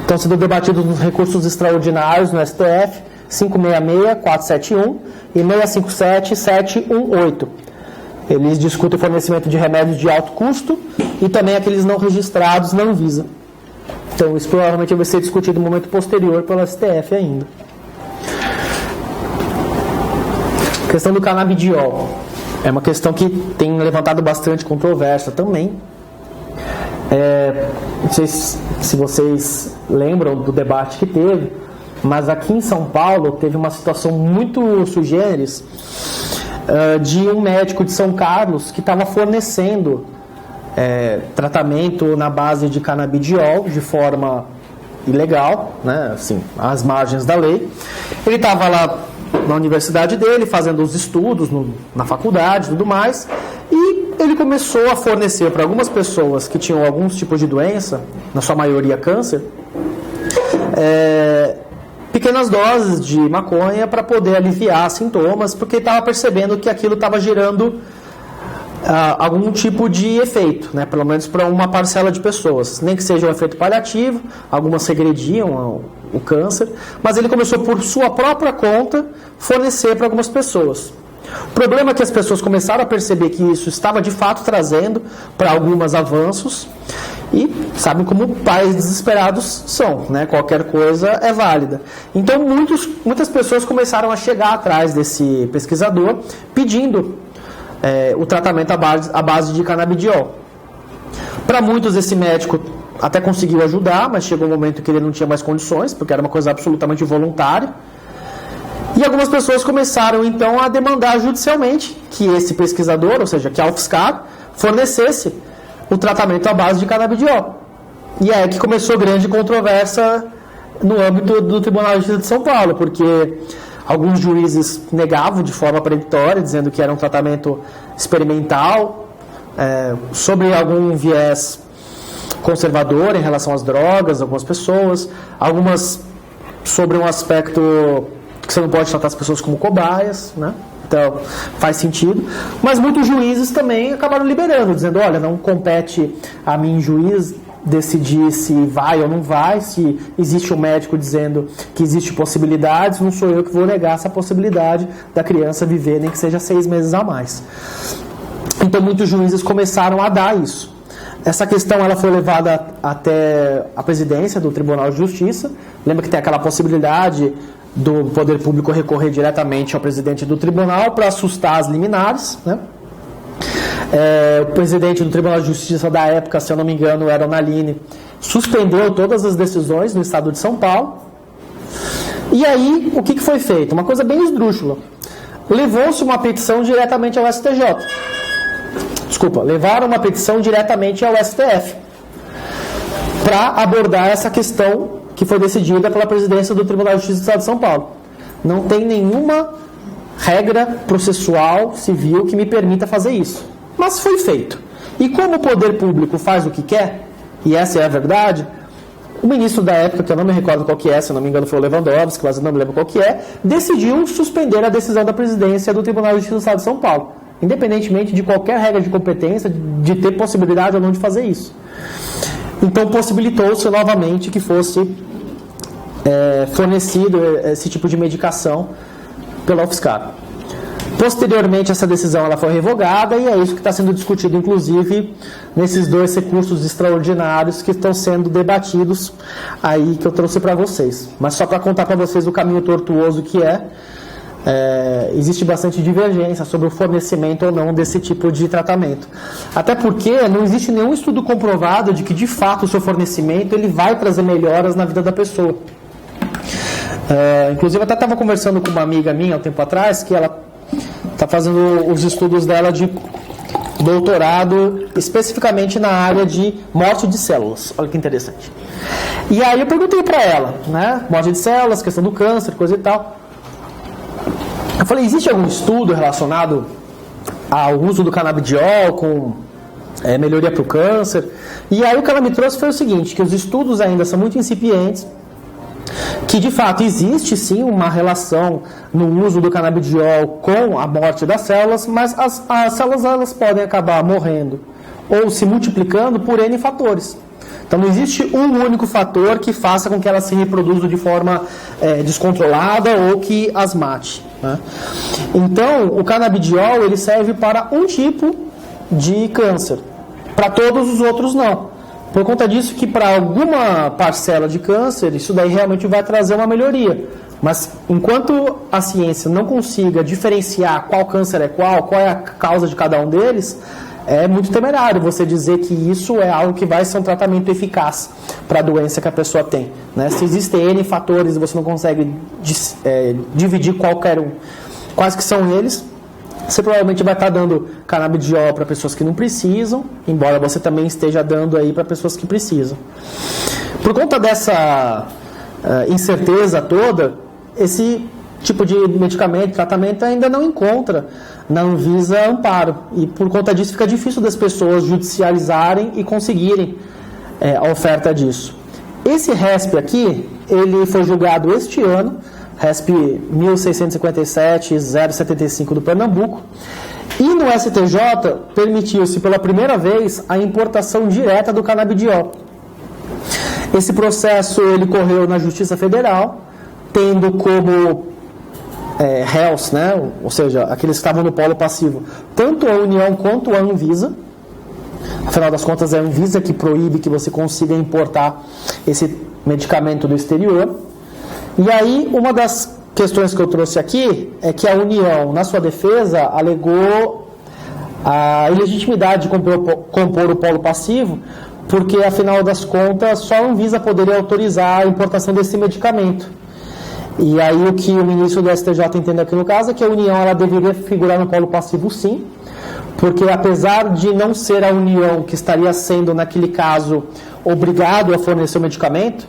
Estão sendo debatidos nos recursos extraordinários no STF 566, 471 e 657, 718. Eles discutem o fornecimento de remédios de alto custo e também aqueles não registrados na Anvisa. Então, isso provavelmente vai ser discutido no momento posterior pelo STF ainda. A questão do canabidiol é uma questão que tem levantado bastante controvérsia também. Não sei se vocês lembram do debate que teve, mas aqui em São Paulo teve uma situação muito sui generis de um médico de São Carlos que estava fornecendo tratamento na base de canabidiol de forma ilegal, né, assim, às margens da lei. Ele estava lá na universidade dele, fazendo os estudos na faculdade e tudo mais, e ele começou a fornecer para algumas pessoas que tinham alguns tipos de doença, na sua maioria câncer, pequenas doses de maconha para poder aliviar sintomas, porque ele estava percebendo que aquilo estava gerando algum tipo de efeito, né? Pelo menos para uma parcela de pessoas, nem que seja um efeito paliativo, algumas regrediam o câncer, mas ele começou por sua própria conta fornecer para algumas pessoas. O problema é que as pessoas começaram a perceber que isso estava de fato trazendo para algumas avanços e sabem como pais desesperados são, né? Qualquer coisa é válida. Então muitas pessoas começaram a chegar atrás desse pesquisador pedindo o tratamento à base de canabidiol. Para muitos esse médico até conseguiu ajudar, mas chegou um momento que ele não tinha mais condições, porque era uma coisa absolutamente voluntária. E algumas pessoas começaram então a demandar judicialmente que esse pesquisador, ou seja, que a UFSCar, fornecesse o tratamento à base de canabidiol. E é aí que começou grande controvérsia no âmbito do Tribunal de Justiça de São Paulo, porque alguns juízes negavam de forma peremptória, dizendo que era um tratamento experimental, sobre algum viés conservador em relação às drogas, algumas pessoas, algumas sobre um aspecto que você não pode tratar as pessoas como cobaias, né? Então faz sentido, mas muitos juízes também acabaram liberando, dizendo, olha, não compete a mim, juiz, decidir se vai ou não vai, se existe um médico dizendo que existe possibilidades, não sou eu que vou negar essa possibilidade da criança viver nem que seja 6 meses a mais. Então muitos juízes começaram a dar isso. Essa questão ela foi levada até a presidência do Tribunal de Justiça. Lembra que tem aquela possibilidade do poder público recorrer diretamente ao presidente do tribunal para assustar as liminares, né? O presidente do Tribunal de Justiça da época, se eu não me engano, era o Naline, suspendeu todas as decisões no estado de São Paulo. E aí, o que foi feito? Uma coisa bem esdrúxula. Levou-se uma petição diretamente ao STJ. Levaram uma petição diretamente ao STF para abordar essa questão que foi decidida pela presidência do Tribunal de Justiça do estado de São Paulo. Não tem nenhuma regra processual civil que me permita fazer isso. Mas foi feito. E como o poder público faz o que quer, e essa é a verdade, o ministro da época, que eu não me recordo qual que é, se eu não me engano foi o Lewandowski, mas eu não me lembro qual que é, decidiu suspender a decisão da presidência do Tribunal de Justiça do Estado de São Paulo, independentemente de qualquer regra de competência, de ter possibilidade ou não de fazer isso. Então possibilitou-se novamente que fosse fornecido esse tipo de medicação pela UFSCar. Posteriormente, essa decisão ela foi revogada e é isso que está sendo discutido, inclusive, nesses 2 recursos extraordinários que estão sendo debatidos aí, que eu trouxe para vocês. Mas só para contar para vocês o caminho tortuoso que existe bastante divergência sobre o fornecimento ou não desse tipo de tratamento. Até porque não existe nenhum estudo comprovado de que, de fato, o seu fornecimento ele vai trazer melhoras na vida da pessoa. Inclusive, eu até estava conversando com uma amiga minha há um tempo atrás, que ela está fazendo os estudos dela de doutorado especificamente na área de morte de células. Olha que interessante. E aí eu perguntei para ela, né, morte de células, questão do câncer, coisa e tal. Eu falei, existe algum estudo relacionado ao uso do canabidiol com melhoria para o câncer? E aí o que ela me trouxe foi o seguinte, que os estudos ainda são muito incipientes, que de fato existe sim uma relação no uso do canabidiol com a morte das células, mas as células elas podem acabar morrendo ou se multiplicando por N fatores. Então não existe um único fator que faça com que elas se reproduzam de forma descontrolada ou que as mate, né? Então o canabidiol ele serve para um tipo de câncer, para todos os outros não. Por conta disso que para alguma parcela de câncer, isso daí realmente vai trazer uma melhoria. Mas enquanto a ciência não consiga diferenciar qual câncer é qual é a causa de cada um deles, é muito temerário você dizer que isso é algo que vai ser um tratamento eficaz para a doença que a pessoa tem, né? Se existem N fatores e você não consegue dividir qualquer um, quais que são eles, você provavelmente vai estar dando canabidiol para pessoas que não precisam, embora você também esteja dando aí para pessoas que precisam. Por conta dessa incerteza toda, esse tipo de medicamento, tratamento ainda não encontra na Anvisa amparo. E por conta disso fica difícil das pessoas judicializarem e conseguirem a oferta disso. Esse RESP aqui, ele foi julgado este ano, RESP 1657-075 do Pernambuco, e no STJ permitiu-se pela primeira vez a importação direta do canabidiol. Esse processo ele correu na Justiça Federal, tendo como réus, né, ou seja, aqueles que estavam no polo passivo, tanto a União quanto a Anvisa. Afinal das contas é a Anvisa que proíbe que você consiga importar esse medicamento do exterior. E aí, uma das questões que eu trouxe aqui é que a União, na sua defesa, alegou a ilegitimidade de compor o polo passivo, porque, afinal das contas, só a Anvisa poderia autorizar a importação desse medicamento. E aí, o que o ministro do STJ entende aqui no caso é que a União ela deveria figurar no polo passivo, sim, porque, apesar de não ser a União que estaria sendo, naquele caso, obrigado a fornecer o medicamento,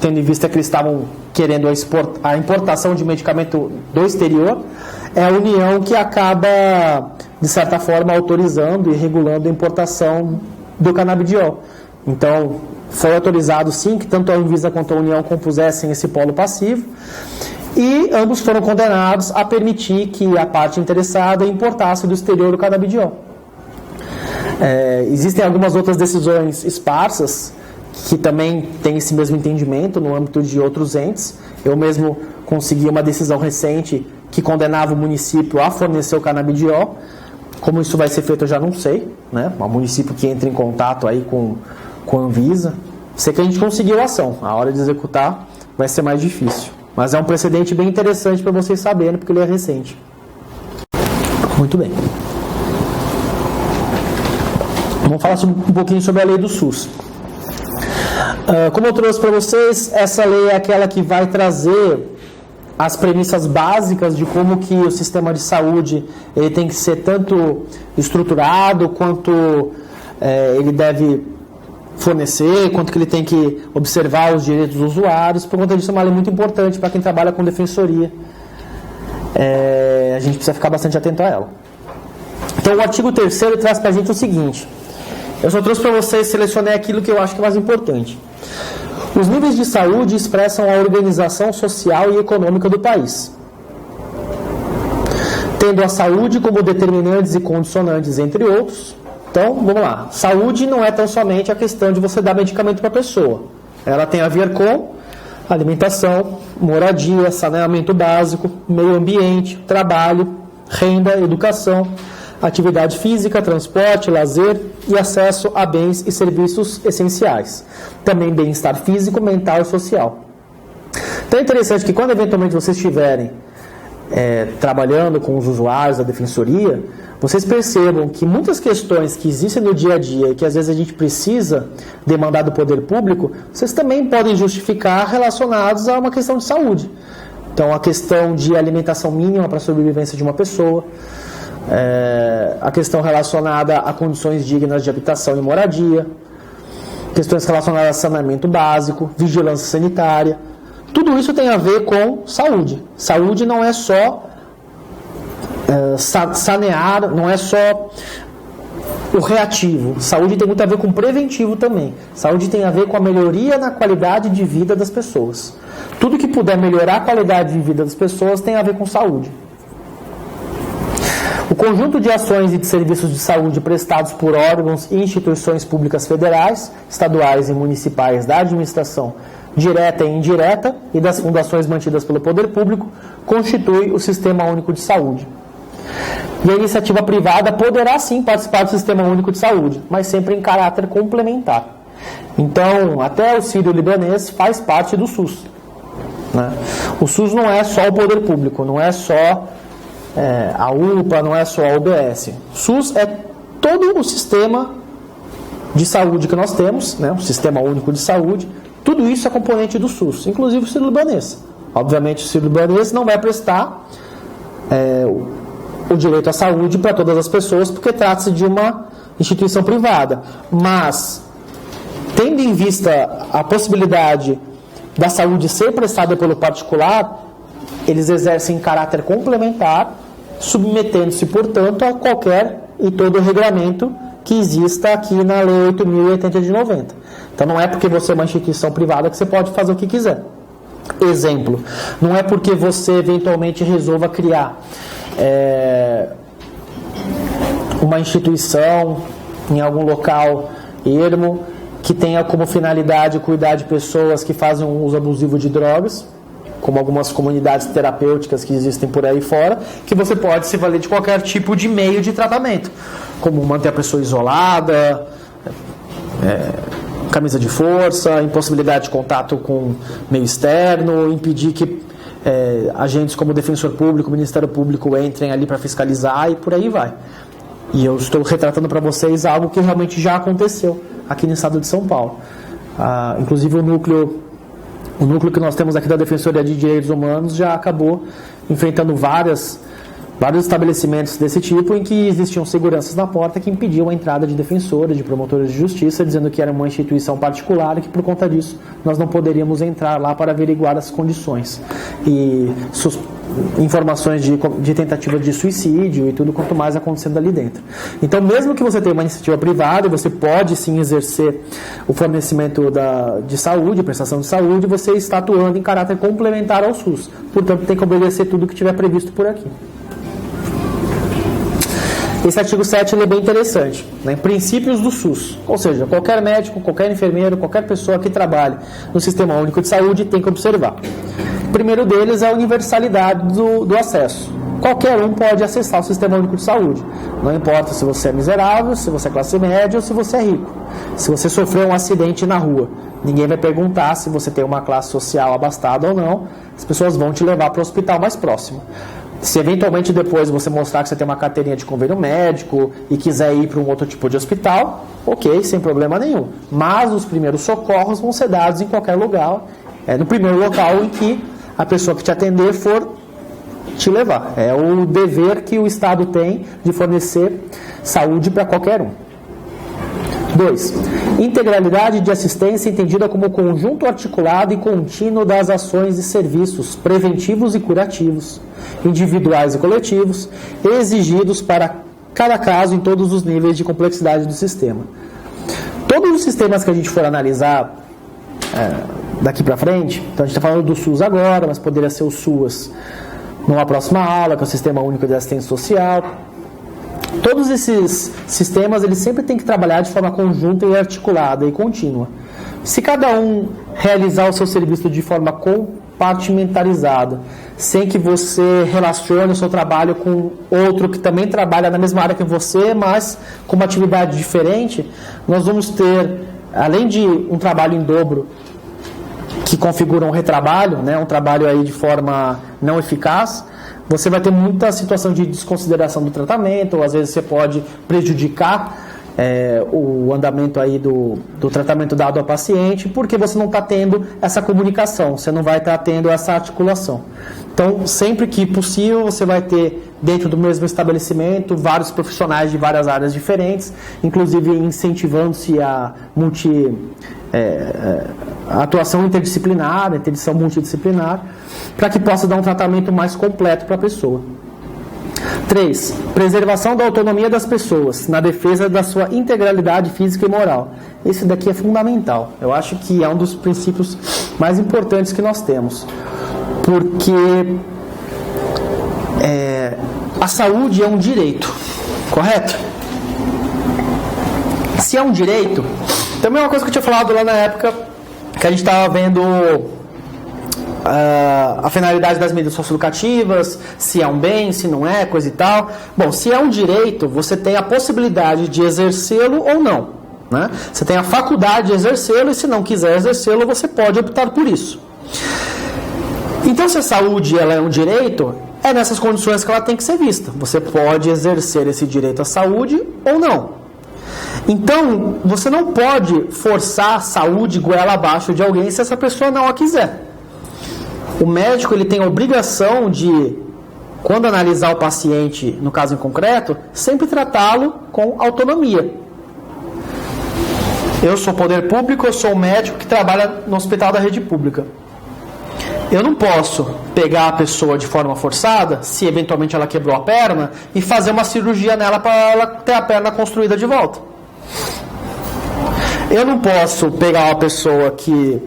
tendo em vista que eles estavam querendo a importação de medicamento do exterior, é a União que acaba, de certa forma, autorizando e regulando a importação do canabidiol. Então, foi autorizado, sim, que tanto a Anvisa quanto a União compusessem esse polo passivo, e ambos foram condenados a permitir que a parte interessada importasse do exterior o canabidiol. Existem algumas outras decisões esparsas que também tem esse mesmo entendimento no âmbito de outros entes. Eu mesmo consegui uma decisão recente que condenava o município a fornecer o canabidiol. Como isso vai ser feito eu já não sei, né? Um município que entra em contato aí com a Anvisa. Sei que a gente conseguiu a ação, a hora de executar vai ser mais difícil. Mas é um precedente bem interessante para vocês saberem, porque ele é recente. Muito bem. Vamos falar um pouquinho sobre a lei do SUS. Como eu trouxe para vocês, essa lei é aquela que vai trazer as premissas básicas de como que o sistema de saúde ele tem que ser tanto estruturado, quanto ele deve fornecer, quanto que ele tem que observar os direitos dos usuários. Por conta disso, é uma lei muito importante para quem trabalha com defensoria. A gente precisa ficar bastante atento a ela. Então, o artigo 3º traz para a gente o seguinte: Eu só trouxe para vocês, selecionei aquilo que eu acho que é mais importante. Os níveis de saúde expressam a organização social e econômica do país, tendo a saúde como determinantes e condicionantes, entre outros. Então, vamos lá. Saúde não é tão somente a questão de você dar medicamento para a pessoa. Ela tem a ver com alimentação, moradia, saneamento básico, meio ambiente, trabalho, renda, educação, atividade física, transporte, lazer e acesso a bens e serviços essenciais. Também bem-estar físico, mental e social. Então é interessante que quando eventualmente vocês estiverem trabalhando com os usuários da defensoria, vocês percebam que muitas questões que existem no dia a dia e que às vezes a gente precisa demandar do poder público, vocês também podem justificar relacionados a uma questão de saúde. Então a questão de alimentação mínima para a sobrevivência de uma pessoa, a questão relacionada a condições dignas de habitação e moradia, questões relacionadas a saneamento básico, vigilância sanitária. Tudo isso tem a ver com saúde. Saúde não é só sanear, não é só o reativo. Saúde tem muito a ver com preventivo também. Saúde tem a ver com a melhoria na qualidade de vida das pessoas. Tudo que puder melhorar a qualidade de vida das pessoas tem a ver com saúde. O conjunto de ações e de serviços de saúde prestados por órgãos e instituições públicas federais, estaduais e municipais da administração direta e indireta e das fundações mantidas pelo poder público constitui o Sistema Único de Saúde. E a iniciativa privada poderá sim participar do Sistema Único de Saúde, mas sempre em caráter complementar. Então, até o Sírio-Libanês faz parte do SUS, né? O SUS não é só o poder público, não é só a UPA, não é só a UBS. O SUS é todo o sistema de saúde que nós temos, né? O Sistema Único de Saúde. Tudo isso é componente do SUS, inclusive o Sírio-Libanês. Obviamente o Sírio-Libanês não vai prestar o direito à saúde para todas as pessoas, porque trata-se de uma instituição privada. Mas, tendo em vista a possibilidade da saúde ser prestada pelo particular, eles exercem caráter complementar, submetendo-se, portanto, a qualquer e todo regulamento que exista aqui na Lei 8.080 de 90. Então não é porque você é uma instituição privada que você pode fazer o que quiser. Exemplo, não é porque você eventualmente resolva criar uma instituição em algum local ermo que tenha como finalidade cuidar de pessoas que fazem um uso abusivo de drogas, como algumas comunidades terapêuticas que existem por aí fora, que você pode se valer de qualquer tipo de meio de tratamento, como manter a pessoa isolada, camisa de força, impossibilidade de contato com meio externo, impedir que agentes como o Defensor Público, o Ministério Público entrem ali para fiscalizar e por aí vai. E eu estou retratando para vocês algo que realmente já aconteceu aqui no estado de São Paulo. Inclusive o núcleo que nós temos aqui da Defensoria de Direitos Humanos já acabou enfrentando vários estabelecimentos desse tipo em que existiam seguranças na porta que impediam a entrada de defensores, de promotores de justiça, dizendo que era uma instituição particular e que por conta disso nós não poderíamos entrar lá para averiguar as condições e informações de tentativa de suicídio e tudo quanto mais acontecendo ali dentro. Então, mesmo que você tenha uma iniciativa privada, você pode sim exercer o fornecimento de saúde, prestação de saúde, você está atuando em caráter complementar ao SUS. Portanto, tem que obedecer tudo que tiver previsto por aqui. Esse artigo 7 ele é bem interessante, né? Princípios do SUS, ou seja, qualquer médico, qualquer enfermeiro, qualquer pessoa que trabalhe no Sistema Único de Saúde tem que observar. O primeiro deles é a universalidade do acesso. Qualquer um pode acessar o Sistema Único de Saúde, não importa se você é miserável, se você é classe média ou se você é rico. Se você sofreu um acidente na rua, ninguém vai perguntar se você tem uma classe social abastada ou não, as pessoas vão te levar para o hospital mais próximo. Se eventualmente depois você mostrar que você tem uma carteirinha de convênio médico e quiser ir para um outro tipo de hospital, ok, sem problema nenhum. Mas os primeiros socorros vão ser dados em qualquer lugar, no primeiro local em que a pessoa que te atender for te levar. É o dever que o Estado tem de fornecer saúde para qualquer um. 2. Integralidade de assistência entendida como conjunto articulado e contínuo das ações e serviços preventivos e curativos, individuais e coletivos, exigidos para cada caso em todos os níveis de complexidade do sistema. Todos os sistemas que a gente for analisar daqui para frente, então a gente está falando do SUS agora, mas poderia ser o SUS numa próxima aula, que é o Sistema Único de Assistência Social. Todos esses sistemas, eles sempre têm que trabalhar de forma conjunta e articulada e contínua. Se cada um realizar o seu serviço de forma compartimentalizada, sem que você relacione o seu trabalho com outro que também trabalha na mesma área que você, mas com uma atividade diferente, nós vamos ter, além de um trabalho em dobro que configura um retrabalho, né, um trabalho aí de forma não eficaz, você vai ter muita situação de desconsideração do tratamento, ou às vezes você pode prejudicar o andamento aí do tratamento dado ao paciente, porque você não está tendo essa comunicação, você não vai estar tendo essa articulação. Então, sempre que possível, você vai ter dentro do mesmo estabelecimento vários profissionais de várias áreas diferentes, inclusive incentivando-se a atuação interdisciplinar, interdição multidisciplinar, para que possa dar um tratamento mais completo para a pessoa. 3. Preservação da autonomia das pessoas, na defesa da sua integralidade física e moral. Esse daqui é fundamental. Eu acho que é um dos princípios mais importantes que nós temos. Porque a saúde é um direito, correto? Se é um direito, também é uma coisa que eu tinha falado lá na época que a gente estava vendo a finalidade das medidas socioeducativas, se é um bem, se não é, coisa e tal. Bom, se é um direito, você tem a possibilidade de exercê-lo ou não, né? Você tem a faculdade de exercê-lo e se não quiser exercê-lo, você pode optar por isso. Então, se a saúde ela é um direito, é nessas condições que ela tem que ser vista. Você pode exercer esse direito à saúde ou não. Então, você não pode forçar a saúde goela abaixo de alguém se essa pessoa não a quiser. O médico ele tem a obrigação de, quando analisar o paciente, no caso em concreto, sempre tratá-lo com autonomia. Eu sou poder público, eu sou um médico que trabalha no hospital da rede pública. Eu não posso pegar a pessoa de forma forçada, se eventualmente ela quebrou a perna, e fazer uma cirurgia nela para ela ter a perna construída de volta. Eu não posso pegar uma pessoa que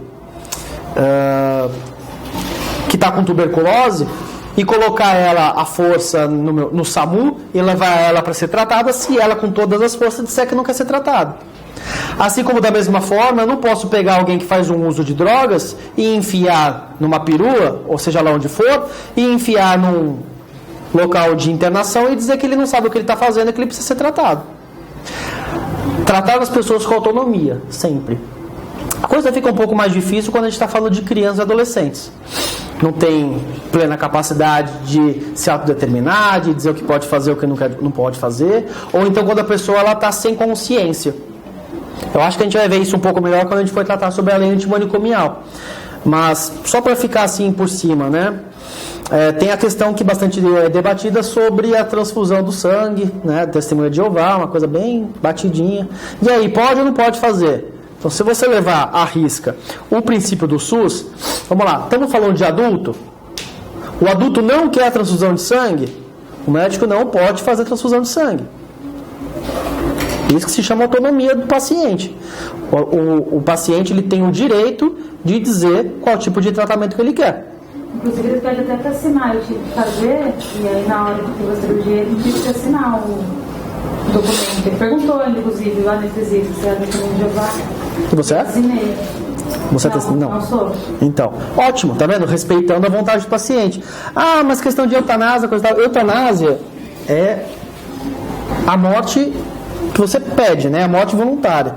está com tuberculose e colocar ela à força no SAMU e levar ela para ser tratada se ela com todas as forças disser que não quer ser tratada. Assim como da mesma forma, eu não posso pegar alguém que faz um uso de drogas e enfiar numa perua, ou seja lá onde for, e enfiar num local de internação e dizer que ele não sabe o que ele está fazendo e que ele precisa ser tratado. Tratar as pessoas com autonomia, sempre. A coisa fica um pouco mais difícil quando a gente está falando de crianças e adolescentes. Não tem plena capacidade de se autodeterminar, de dizer o que pode fazer e o que não pode fazer, ou então quando a pessoa está sem consciência. Eu acho que a gente vai ver isso um pouco melhor quando a gente for tratar sobre a lei antimanicomial. Mas, só para ficar assim por cima, né? Tem a questão que bastante é debatida sobre a transfusão do sangue, né? Testemunha de Jeová, uma coisa bem batidinha. E aí, pode ou não pode fazer? Então, se você levar à risca o princípio do SUS, vamos lá, estamos falando de adulto? O adulto não quer a transfusão de sangue? O médico não pode fazer transfusão de sangue. Isso que se chama autonomia do paciente. O paciente ele tem o direito de dizer qual tipo de tratamento que ele quer. Inclusive, ele pede até para assinar, eu tive que fazer, e aí na hora que teve a cirurgia, ele tive que assinar o documento. Ele perguntou, inclusive, o anestesista, se era testemunha de Jeová. E você é? Assinei. Você não sou. Então, ótimo, tá vendo? Respeitando a vontade do paciente. Ah, mas questão de eutanásia, coisa tal. Eutanásia é a morte que você pede, né? A morte voluntária.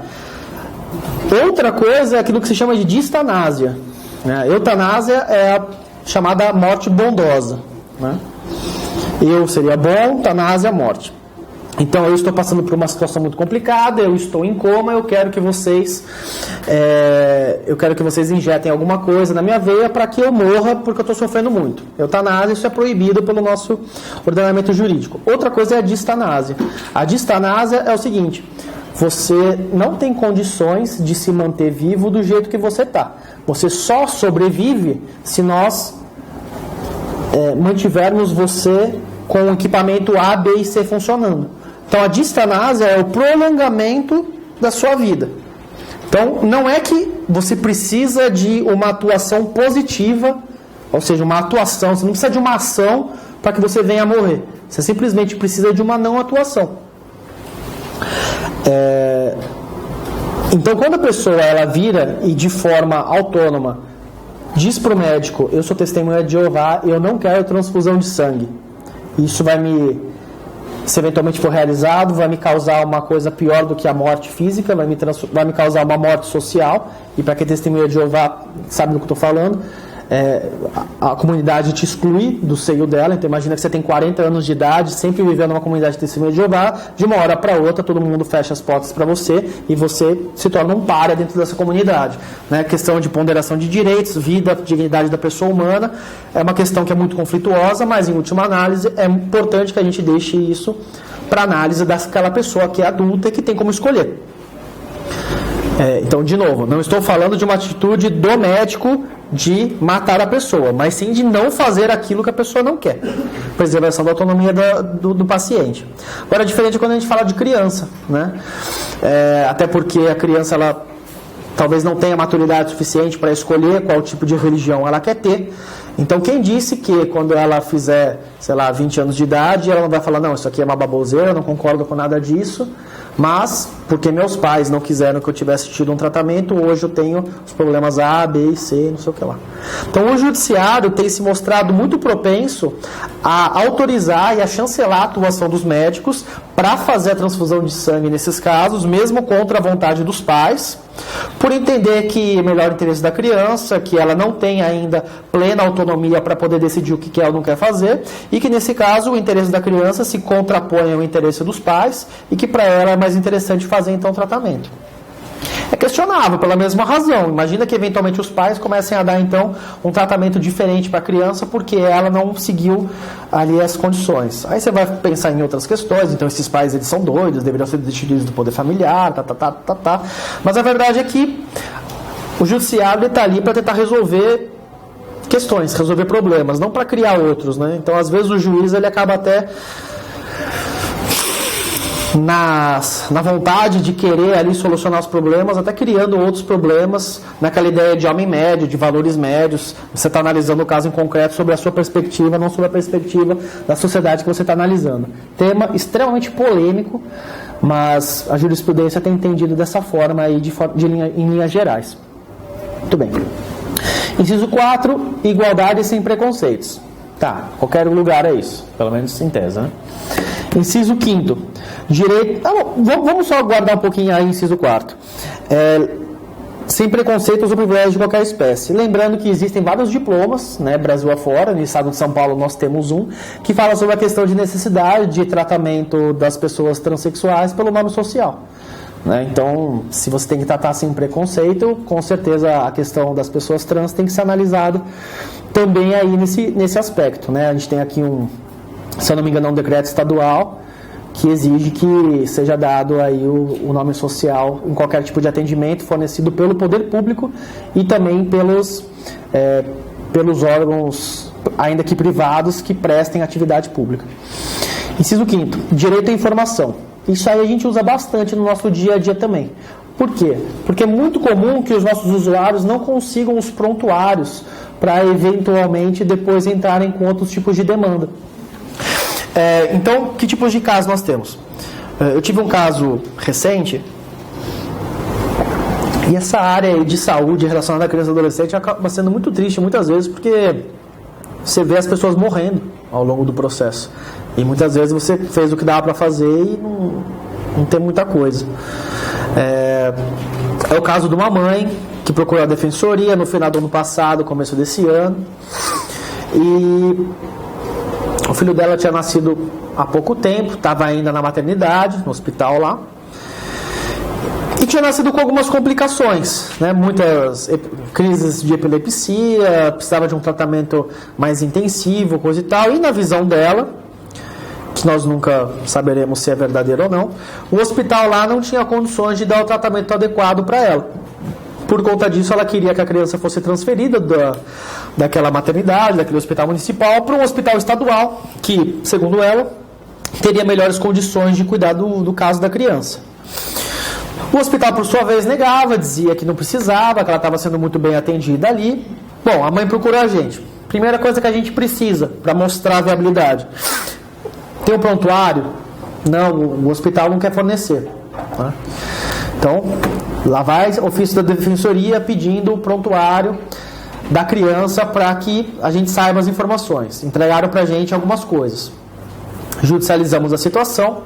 Outra coisa é aquilo que se chama de distanásia. Né? Eutanásia é a chamada morte bondosa. Né? Eu seria bom, tanásia, morte. Então eu estou passando por uma situação muito complicada, eu estou em coma, eu quero que vocês injetem alguma coisa na minha veia para que eu morra porque eu estou sofrendo muito. Eutanásia, isso é proibido pelo nosso ordenamento jurídico. Outra coisa é a distanásia. A distanásia é o seguinte: você não tem condições de se manter vivo do jeito que você está. Você só sobrevive se nós mantivermos você com o equipamento A, B e C funcionando. Então a distanásia é o prolongamento da sua vida. Então, não é que você precisa de uma atuação positiva, ou seja, uma atuação, você não precisa de uma ação para que você venha a morrer. Você simplesmente precisa de uma não atuação. Então, quando a pessoa ela vira e de forma autônoma diz para o médico: eu sou testemunha de Jeová, eu não quero transfusão de sangue, isso vai se eventualmente for realizado, vai me causar uma coisa pior do que a morte física, vai me causar uma morte social, e para quem é testemunha de Jeová sabe do que eu estou falando, a comunidade te exclui do seio dela. Então imagina que você tem 40 anos de idade, sempre vivendo numa comunidade de testemunha de Jeová, de uma hora para outra todo mundo fecha as portas para você e você se torna um pária dentro dessa comunidade, né? Questão de ponderação de direitos, vida, dignidade da pessoa humana, é uma questão que é muito conflituosa, mas em última análise é importante que a gente deixe isso para análise daquela pessoa que é adulta e que tem como escolher. Então, de novo, não estou falando de uma atitude do médico de matar a pessoa, mas sim de não fazer aquilo que a pessoa não quer. Preservação da autonomia do paciente. Agora, é diferente quando a gente fala de criança, né? Até porque a criança, ela talvez não tenha maturidade suficiente para escolher qual tipo de religião ela quer ter. Então, quem disse que quando ela fizer, 20 anos de idade, ela não vai falar: não, isso aqui é uma baboseira, eu não concordo com nada disso, mas porque meus pais não quiseram que eu tivesse tido um tratamento, hoje eu tenho os problemas A, B e C, não sei o que lá. Então, o judiciário tem se mostrado muito propenso a autorizar e a chancelar a atuação dos médicos para fazer a transfusão de sangue nesses casos, mesmo contra a vontade dos pais, por entender que é melhor interesse da criança, que ela não tem ainda plena autonomia para poder decidir o que quer ou não quer fazer, e que nesse caso o interesse da criança se contrapõe ao interesse dos pais, e que para ela é mais interessante fazer então o tratamento. É questionável pela mesma razão. Imagina que eventualmente os pais comecem a dar então um tratamento diferente para a criança porque ela não seguiu ali as condições. Aí você vai pensar em outras questões. Então esses pais, eles são doidos, deveriam ser destituídos do poder familiar, Mas a verdade é que o judiciário está ali para tentar resolver questões, resolver problemas, não para criar outros, né? Então às vezes o juiz ele acaba até na vontade de querer ali solucionar os problemas, até criando outros problemas, naquela ideia de homem médio, de valores médios. Você está analisando o caso em concreto sobre a sua perspectiva, não sobre a perspectiva da sociedade que você está analisando. Tema extremamente polêmico, mas a jurisprudência tem entendido dessa forma aí em linhas gerais. Muito bem. Inciso 4, igualdade sem preconceitos. Tá, qualquer lugar é isso, pelo menos em tese, né? Inciso 5º, direito... vamos só guardar um pouquinho aí, inciso 4º. Sem preconceitos ou privilégios de qualquer espécie. Lembrando que existem vários diplomas, né, Brasil afora, no estado de São Paulo nós temos um, que fala sobre a questão de necessidade de tratamento das pessoas transexuais pelo nome social. Então, se você tem que tratar sem preconceito, com certeza a questão das pessoas trans tem que ser analisada também aí nesse aspecto, né? A gente tem aqui se eu não me engano, um decreto estadual que exige que seja dado aí o nome social em qualquer tipo de atendimento fornecido pelo poder público e também pelos órgãos, ainda que privados, que prestem atividade pública. Inciso 5º, direito à informação. Isso aí a gente usa bastante no nosso dia a dia também. Por quê? Porque é muito comum que os nossos usuários não consigam os prontuários para eventualmente depois entrarem com outros tipos de demanda. Então, que tipos de casos nós temos? Eu tive um caso recente, e essa área de saúde relacionada à criança e adolescente acaba sendo muito triste muitas vezes, porque você vê as pessoas morrendo ao longo do processo. E muitas vezes você fez o que dava para fazer e não tem muita coisa. É o caso de uma mãe que procurou a defensoria no final do ano passado, começo desse ano, e o filho dela tinha nascido há pouco tempo, estava ainda na maternidade, no hospital lá, e tinha nascido com algumas complicações, né? Muitas crises de epilepsia, precisava de um tratamento mais intensivo, coisa e tal, e na visão dela, que nós nunca saberemos se é verdadeiro ou não, o hospital lá não tinha condições de dar o tratamento adequado para ela. Por conta disso, ela queria que a criança fosse transferida daquela maternidade, daquele hospital municipal, para um hospital estadual, que, segundo ela, teria melhores condições de cuidar do caso da criança. O hospital, por sua vez, negava, dizia que não precisava, que ela estava sendo muito bem atendida ali. Bom, a mãe procurou a gente. Primeira coisa que a gente precisa para mostrar a viabilidade. Tem um prontuário? Não, o hospital não quer fornecer. Tá? Então, lá vai o ofício da defensoria pedindo o prontuário da criança para que a gente saiba as informações. Entregaram para a gente algumas coisas. Judicializamos a situação,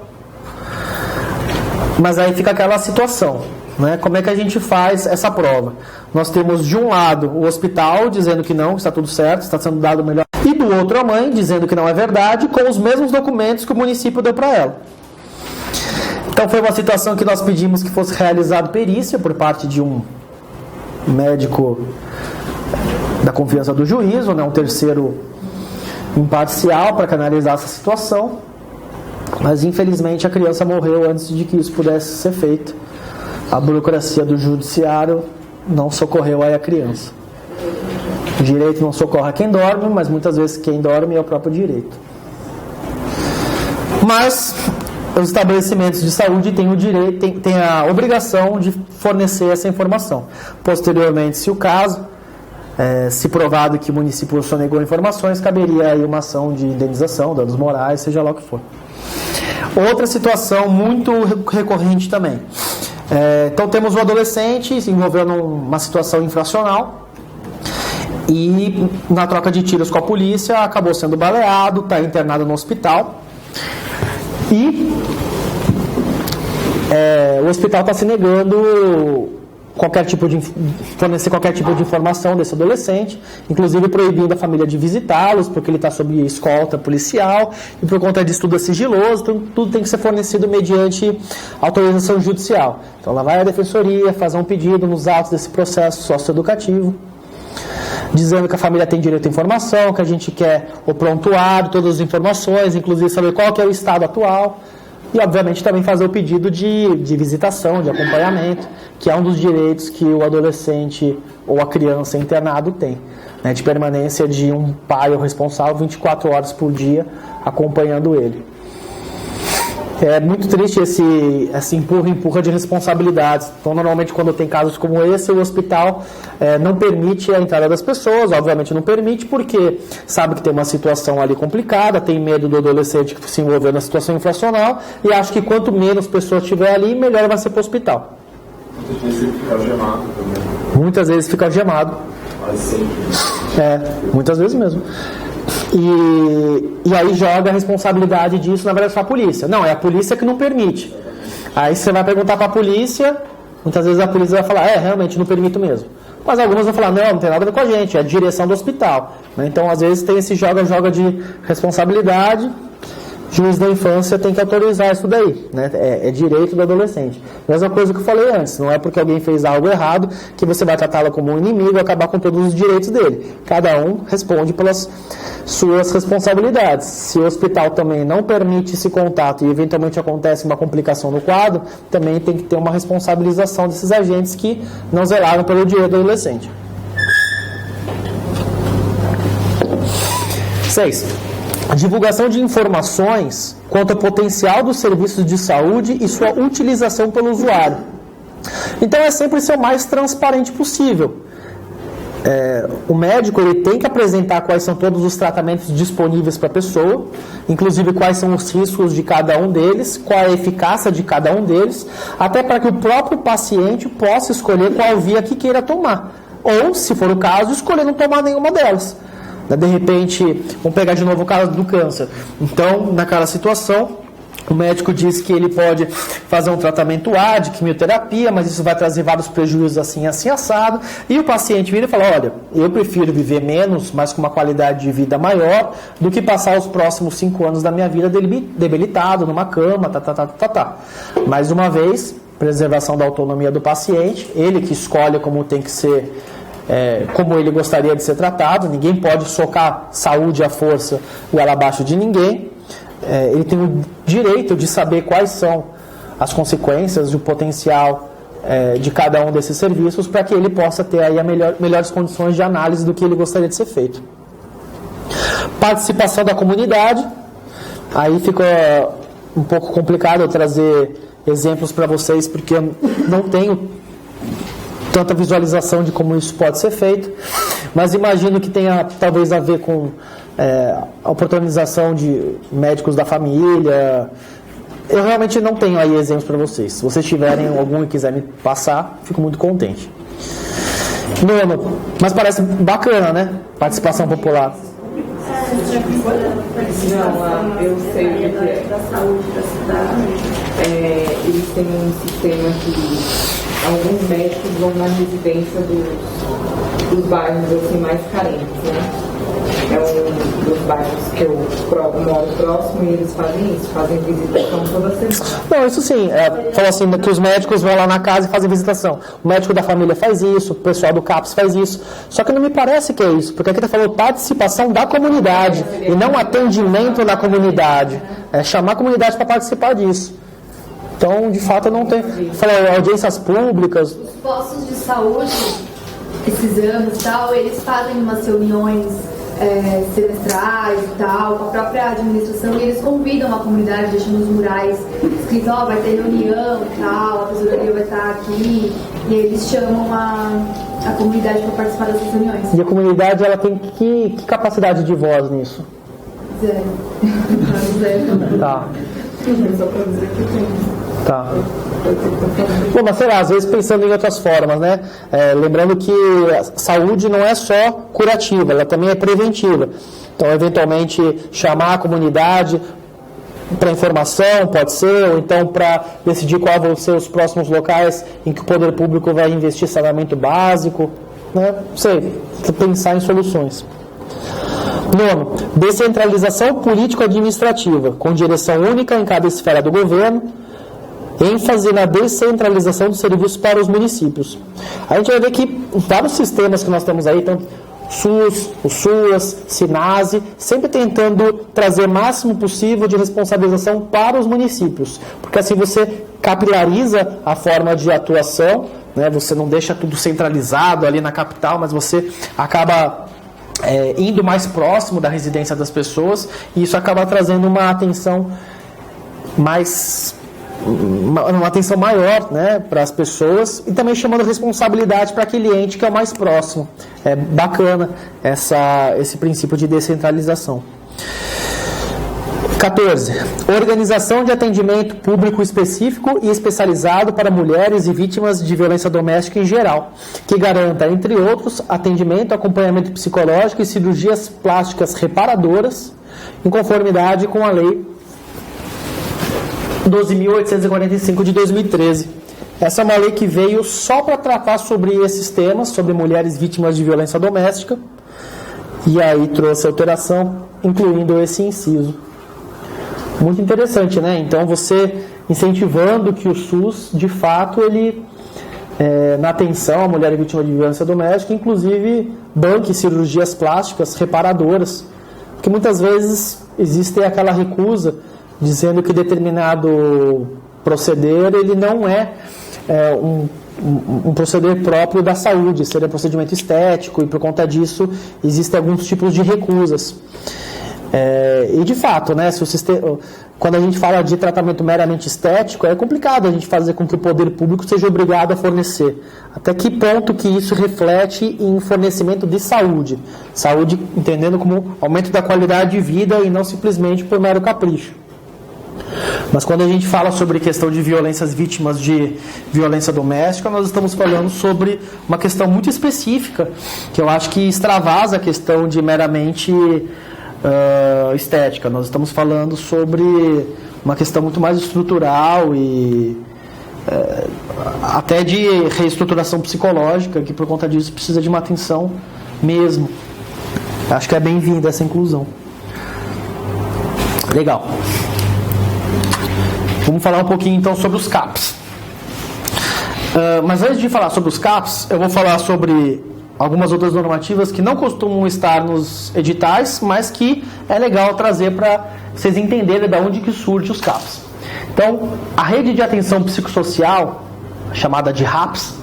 mas aí fica aquela situação, né? Como é que a gente faz essa prova? Nós temos de um lado o hospital dizendo que não, está tudo certo, está sendo dado o melhor, e do outro a mãe dizendo que não é verdade, com os mesmos documentos que o município deu para ela. Então foi uma situação que nós pedimos que fosse realizado perícia por parte de um médico da confiança do juízo, né, um terceiro imparcial para canalizar essa situação, mas infelizmente a criança morreu antes de que isso pudesse ser feito. A burocracia do judiciário não socorreu aí a criança. O direito não socorre a quem dorme, mas muitas vezes quem dorme é o próprio direito. Mas os estabelecimentos de saúde têm o direito, têm a obrigação de fornecer essa informação. Posteriormente, se o caso, se provado que o município sonegou informações, caberia aí uma ação de indenização, danos morais, seja lá o que for. Outra situação muito recorrente também. Então temos um adolescente se envolvendo numa situação infracional e na troca de tiros com a polícia acabou sendo baleado, está internado no hospital e o hospital está se negando fornecer qualquer tipo de informação desse adolescente, inclusive proibindo a família de visitá-los, porque ele está sob escolta policial, e por conta disso tudo é sigiloso, então tudo tem que ser fornecido mediante autorização judicial. Então lá vai a defensoria fazer um pedido nos autos desse processo socioeducativo, dizendo que a família tem direito à informação, que a gente quer o prontuário, todas as informações, inclusive saber qual que é o estado atual. E, obviamente, também fazer o pedido de visitação, de acompanhamento, que é um dos direitos que o adolescente ou a criança internado tem, né, de permanência de um pai ou responsável 24 horas por dia acompanhando ele. É muito triste esse empurra de responsabilidades. Então, normalmente, quando tem casos como esse, o hospital não permite a entrada das pessoas, obviamente não permite, porque sabe que tem uma situação ali complicada, tem medo do adolescente se envolver na situação infracional e acha que quanto menos pessoas tiver ali, melhor vai ser para o hospital. Muitas vezes ele fica algemado também. Muitas vezes fica algemado. Mas sempre. Muitas vezes mesmo. E aí joga a responsabilidade disso, na verdade, para a polícia. Não, é a polícia que não permite. Aí você vai perguntar para a polícia, muitas vezes a polícia vai falar, realmente não permito mesmo. Mas algumas vão falar, não tem nada a ver com a gente, é a direção do hospital. Então, às vezes, tem esse joga de responsabilidade, juiz da infância tem que autorizar isso daí, né? É direito do adolescente. Mesma coisa que eu falei antes, não é porque alguém fez algo errado que você vai tratá-lo como um inimigo e acabar com todos os direitos dele. Cada um responde pelas suas responsabilidades. Se o hospital também não permite esse contato e eventualmente acontece uma complicação no quadro, também tem que ter uma responsabilização desses agentes que não zelaram pelo direito do adolescente. 6. A divulgação de informações quanto ao potencial dos serviços de saúde e sua utilização pelo usuário. Então é sempre ser o mais transparente possível. O médico ele tem que apresentar quais são todos os tratamentos disponíveis para a pessoa, inclusive quais são os riscos de cada um deles, qual a eficácia de cada um deles, até para que o próprio paciente possa escolher qual via que queira tomar. Ou, se for o caso, escolher não tomar nenhuma delas. De repente, vamos pegar de novo o caso do câncer. Então, naquela situação, o médico diz que ele pode fazer um tratamento A de quimioterapia, mas isso vai trazer vários prejuízos assim assado. E o paciente vira e fala, olha, eu prefiro viver menos, mas com uma qualidade de vida maior, do que passar os próximos 5 anos da minha vida debilitado, numa cama, Mais uma vez, preservação da autonomia do paciente, ele que escolhe como tem que ser, como ele gostaria de ser tratado. Ninguém pode socar saúde à força goela abaixo de ninguém. Ele tem o direito de saber quais são as consequências e o potencial de cada um desses serviços para que ele possa ter aí melhores condições de análise do que ele gostaria de ser feito. Participação da comunidade. Aí fica um pouco complicado eu trazer exemplos para vocês, porque eu não tenho tanta visualização de como isso pode ser feito, mas imagino que tenha talvez a ver com a oportunização de médicos da família. Eu realmente não tenho aí exemplos para vocês. Se vocês tiverem algum e quiserem me passar, fico muito contente. Nono, mas parece bacana, né? Participação popular. Não, eu sei o que é. Da saúde da cidade. Eles têm um sistema que alguns médicos vão na residência dos bairros assim, mais carentes, né? É um dos bairros que eu moro próximo e eles fazem isso, fazem visitação toda semana. Não, isso sim. Falou assim, que os médicos vão lá na casa e fazem visitação. O médico da família faz isso, o pessoal do CAPS faz isso. Só que não me parece que é isso, porque aqui está falando participação da comunidade e não atendimento na comunidade. É chamar a comunidade para participar disso. Então, de fato, não tem. Falou audiências públicas. Os postos de saúde, esses anos e tal, eles fazem umas reuniões semestrais e tal, com a própria administração, e eles convidam a comunidade, deixando nos murais escrito, vai ter reunião e tal, a tesouraria vai estar aqui, e eles chamam a comunidade para participar dessas reuniões. E a comunidade, ela tem que capacidade de voz nisso? Zero. Zero. Tá. Só para dizer que tem. Tá. Bom, mas sei lá, às vezes pensando em outras formas, né? Lembrando que a saúde não é só curativa, ela também é preventiva. Então, eventualmente, chamar a comunidade para informação, pode ser, ou então para decidir quais vão ser os próximos locais em que o poder público vai investir saneamento básico, né? Não sei, pensar em soluções. Nono, descentralização político-administrativa, com direção única em cada esfera do governo, ênfase na descentralização dos serviços para os municípios. A gente vai ver que vários sistemas que nós temos aí, tanto SUS, o SUAS, SINASE, sempre tentando trazer o máximo possível de responsabilização para os municípios, porque assim você capilariza a forma de atuação, né? Você não deixa tudo centralizado ali na capital, mas você acaba indo mais próximo da residência das pessoas, e isso acaba trazendo uma atenção maior, né, para as pessoas, e também chamando responsabilidade para aquele ente que é o mais próximo. É bacana esse princípio de descentralização. 14. Organização de atendimento público específico e especializado para mulheres e vítimas de violência doméstica em geral, que garanta, entre outros, atendimento, acompanhamento psicológico e cirurgias plásticas reparadoras, em conformidade com a Lei 12.845 de 2013. Essa é uma lei que veio só para tratar sobre esses temas, sobre mulheres vítimas de violência doméstica, e aí trouxe alteração, incluindo esse inciso. Muito interessante, né? Então, você incentivando que o SUS, de fato, ele, na atenção à mulher vítima de violência doméstica, inclusive banque cirurgias plásticas reparadoras, porque muitas vezes existe aquela recusa, dizendo que determinado proceder, ele não é um proceder próprio da saúde, seria procedimento estético, e por conta disso existem alguns tipos de recusas. E de fato, né, quando a gente fala de tratamento meramente estético, é complicado a gente fazer com que o poder público seja obrigado a fornecer. Até que ponto que isso reflete em fornecimento de saúde? Saúde entendendo como aumento da qualidade de vida e não simplesmente por mero capricho. Mas quando a gente fala sobre questão de violências vítimas de violência doméstica, nós estamos falando sobre uma questão muito específica, que eu acho que extravasa a questão de meramente estética. Nós estamos falando sobre uma questão muito mais estrutural e até de reestruturação psicológica, que por conta disso precisa de uma atenção mesmo. Acho que é bem-vinda essa inclusão. Legal. Vamos falar um pouquinho então sobre os CAPs. Mas antes de falar sobre os CAPs, eu vou falar sobre algumas outras normativas que não costumam estar nos editais, mas que é legal trazer para vocês entenderem de onde que surge os CAPs. Então, a rede de atenção psicossocial, chamada de RAPS,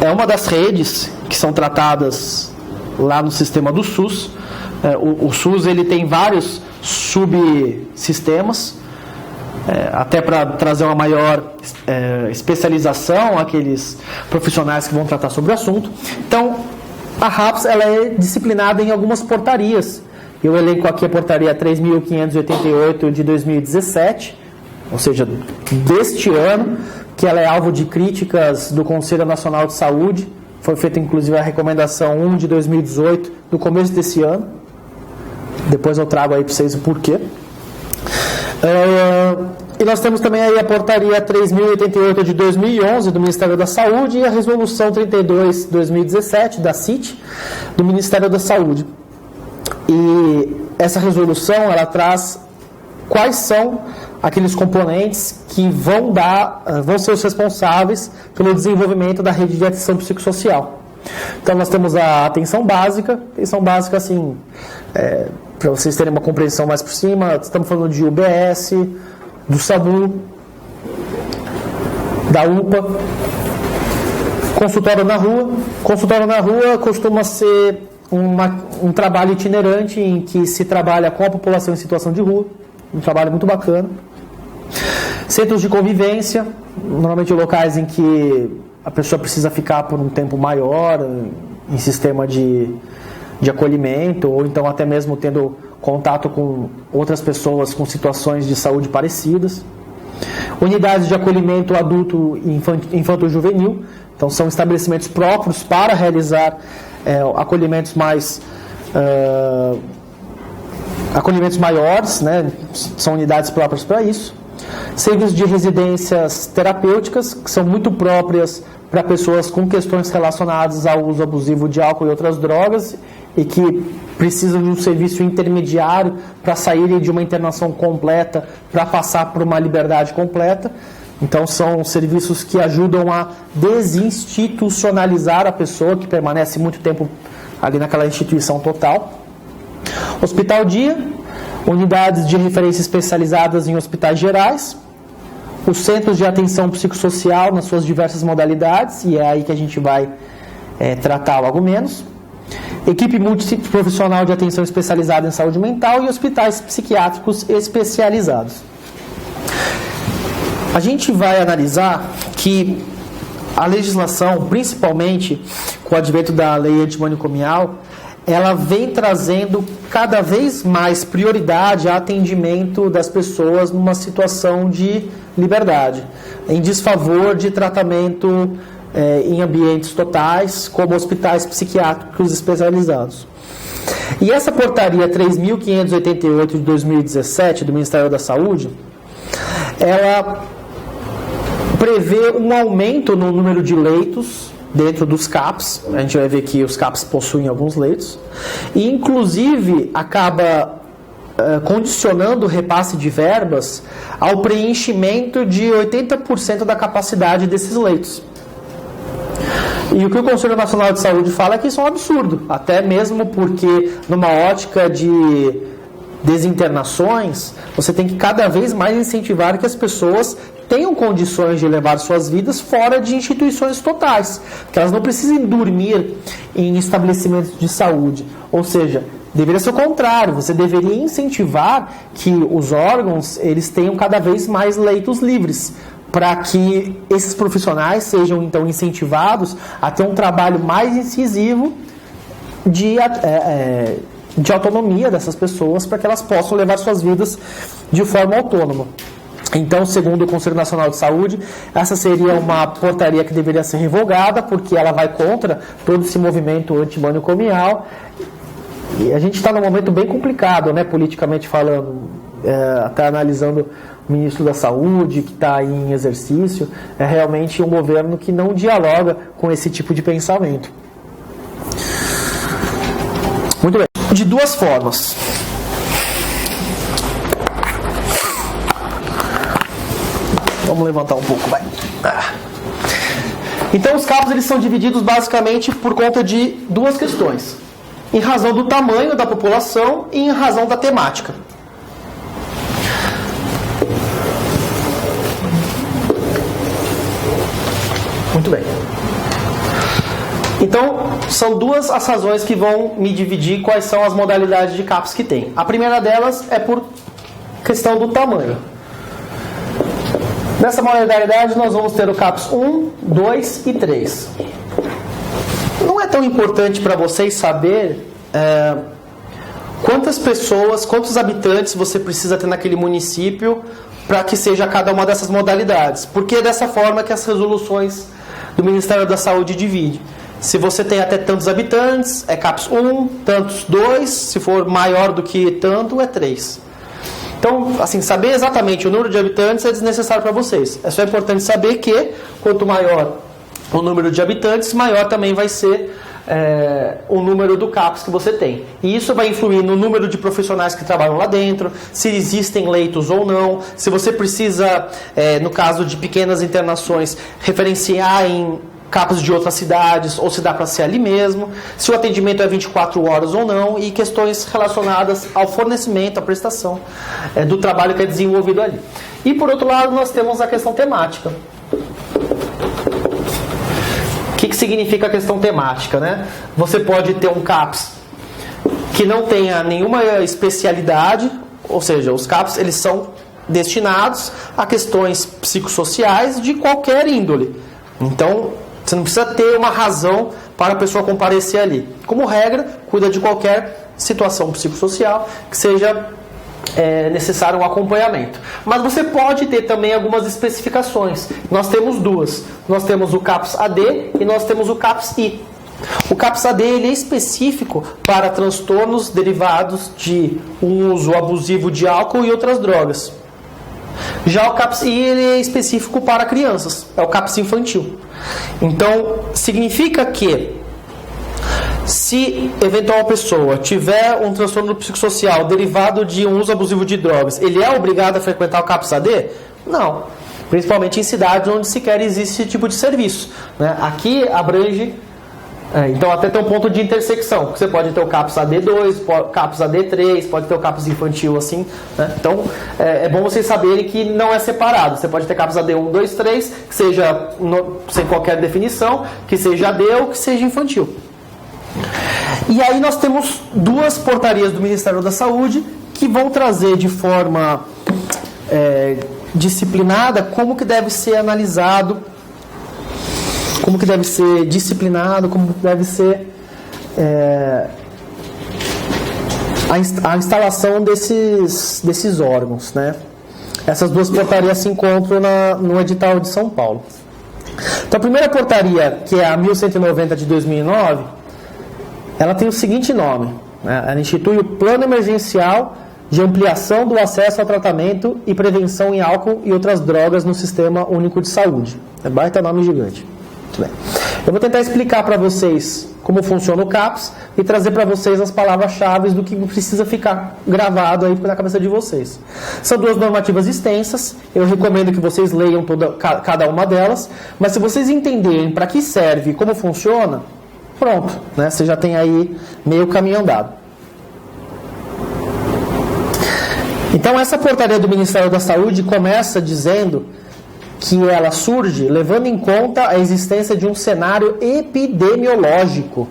é uma das redes que são tratadas lá no sistema do SUS. O SUS ele tem vários subsistemas. até para trazer uma maior especialização àqueles profissionais que vão tratar sobre o assunto. Então, a RAPS ela é disciplinada em algumas portarias. Eu elenco aqui a portaria 3.588 de 2017, ou seja, deste ano, que ela é alvo de críticas do Conselho Nacional de Saúde. Foi feita inclusive a recomendação 1 de 2018, no começo desse ano. Depois eu trago aí para vocês o porquê. E nós temos também aí a portaria 3.088 de 2011 do Ministério da Saúde e a resolução 32 de 2017 da CIT do Ministério da Saúde. E essa resolução ela traz quais são aqueles componentes que vão ser os responsáveis pelo desenvolvimento da rede de atenção psicossocial. Então nós temos a atenção básica assim, para vocês terem uma compreensão mais por cima, estamos falando de UBS, do SAMU, da UPA, consultório na rua. Consultório na rua costuma ser um trabalho itinerante em que se trabalha com a população em situação de rua, um trabalho muito bacana. Centros de convivência, normalmente locais em que a pessoa precisa ficar por um tempo maior, em sistema de acolhimento, ou então até mesmo tendo contato com outras pessoas com situações de saúde parecidas. Unidades de acolhimento adulto e infanto-juvenil, então são estabelecimentos próprios para realizar acolhimentos maiores, né? São unidades próprias para isso. Serviços de residências terapêuticas, que são muito próprias para pessoas com questões relacionadas ao uso abusivo de álcool e outras drogas e que precisam de um serviço intermediário para saírem de uma internação completa para passar por uma liberdade completa. Então são serviços que ajudam a desinstitucionalizar a pessoa que permanece muito tempo ali naquela instituição total. Hospital dia, unidades de referência especializadas em hospitais gerais, os centros de atenção psicossocial nas suas diversas modalidades, e é aí que a gente vai tratar logo menos, equipe multiprofissional de atenção especializada em saúde mental e hospitais psiquiátricos especializados. A gente vai analisar que a legislação, principalmente com o advento da lei antimanicomial, ela vem trazendo cada vez mais prioridade ao atendimento das pessoas numa situação de liberdade, em desfavor de tratamento em ambientes totais, como hospitais psiquiátricos especializados. E essa portaria 3.588 de 2017 do Ministério da Saúde, ela prevê um aumento no número de leitos dentro dos CAPs. A gente vai ver que os CAPs possuem alguns leitos, e inclusive acaba condicionando o repasse de verbas ao preenchimento de 80% da capacidade desses leitos. E o que o Conselho Nacional de Saúde fala é que isso é um absurdo, até mesmo porque numa ótica de desinternações, você tem que cada vez mais incentivar que as pessoas tenham condições de levar suas vidas fora de instituições totais, que elas não precisem dormir em estabelecimentos de saúde. Ou seja, deveria ser o contrário, você deveria incentivar que os órgãos eles tenham cada vez mais leitos livres, para que esses profissionais sejam então incentivados a ter um trabalho mais incisivo de autonomia dessas pessoas, para que elas possam levar suas vidas de forma autônoma. Então, segundo o Conselho Nacional de Saúde, essa seria uma portaria que deveria ser revogada, porque ela vai contra todo esse movimento antimanicomial. E a gente está num momento bem complicado, né, politicamente falando, até analisando o ministro da Saúde, que está em exercício, é realmente um governo que não dialoga com esse tipo de pensamento. Muito bem. De duas formas. Vamos levantar um pouco, vai. Então, os CAPs eles são divididos basicamente por conta de duas questões: em razão do tamanho da população e em razão da temática. Muito bem. Então, são duas as razões que vão me dividir quais são as modalidades de CAPs que tem. A primeira delas é por questão do tamanho. Nessa modalidade nós vamos ter o CAPS 1, 2 e 3. Não é tão importante para vocês saber quantas pessoas, quantos habitantes você precisa ter naquele município para que seja cada uma dessas modalidades, porque é dessa forma que as resoluções do Ministério da Saúde dividem. Se você tem até tantos habitantes, é CAPS 1, tantos 2, se for maior do que tanto, é 3. Então, assim, saber exatamente o número de habitantes é desnecessário para vocês. É só importante saber que, quanto maior o número de habitantes, maior também vai ser o número do CAPS que você tem. E isso vai influir no número de profissionais que trabalham lá dentro, se existem leitos ou não, se você precisa, no caso de pequenas internações, referenciar em CAPS de outras cidades, ou se dá para ser ali mesmo, se o atendimento é 24 horas ou não, e questões relacionadas ao fornecimento, à prestação do trabalho que é desenvolvido ali. E por outro lado, nós temos a questão temática. O que significa a questão temática, né? Você pode ter um CAPS que não tenha nenhuma especialidade, ou seja, os CAPS eles são destinados a questões psicossociais de qualquer índole. Então, você não precisa ter uma razão para a pessoa comparecer ali. Como regra, cuida de qualquer situação psicossocial que seja necessário um acompanhamento. Mas você pode ter também algumas especificações. Nós temos duas. Nós temos o CAPS AD e nós temos o CAPS I. O CAPS AD ele é específico para transtornos derivados de um uso abusivo de álcool e outras drogas. Já o CAPS I ele é específico para crianças, é o CAPS infantil. Então, significa que se eventual pessoa tiver um transtorno psicossocial derivado de um uso abusivo de drogas, ele é obrigado a frequentar o CAPS AD? Não. Principalmente em cidades onde sequer existe esse tipo de serviço, né? Aqui abrange... então até tem um ponto de intersecção. Você pode ter o CAPS AD2, CAPS AD3, pode ter o CAPS infantil assim, né? Então é bom vocês saberem que não é separado. Você pode ter CAPS AD1, 2, 3, que seja sem qualquer definição, que seja AD ou que seja infantil. E aí nós temos duas portarias do Ministério da Saúde que vão trazer de forma disciplinada como que deve ser analisado, como que deve ser disciplinado, como deve ser a instalação desses órgãos, né? Essas duas portarias se encontram no edital de São Paulo. Então, a primeira portaria, que é a 1190 de 2009, ela tem o seguinte nome, né? Ela institui o Plano Emergencial de Ampliação do Acesso ao Tratamento e Prevenção em Álcool e Outras Drogas no Sistema Único de Saúde. É baita nome gigante. Muito bem. Eu vou tentar explicar para vocês como funciona o CAPS e trazer para vocês as palavras-chave do que precisa ficar gravado aí na cabeça de vocês. São duas normativas extensas, eu recomendo que vocês leiam cada uma delas, mas se vocês entenderem para que serve e como funciona, pronto, né? Você já tem aí meio caminho andado. Então essa portaria do Ministério da Saúde começa dizendo que ela surge levando em conta a existência de um cenário epidemiológico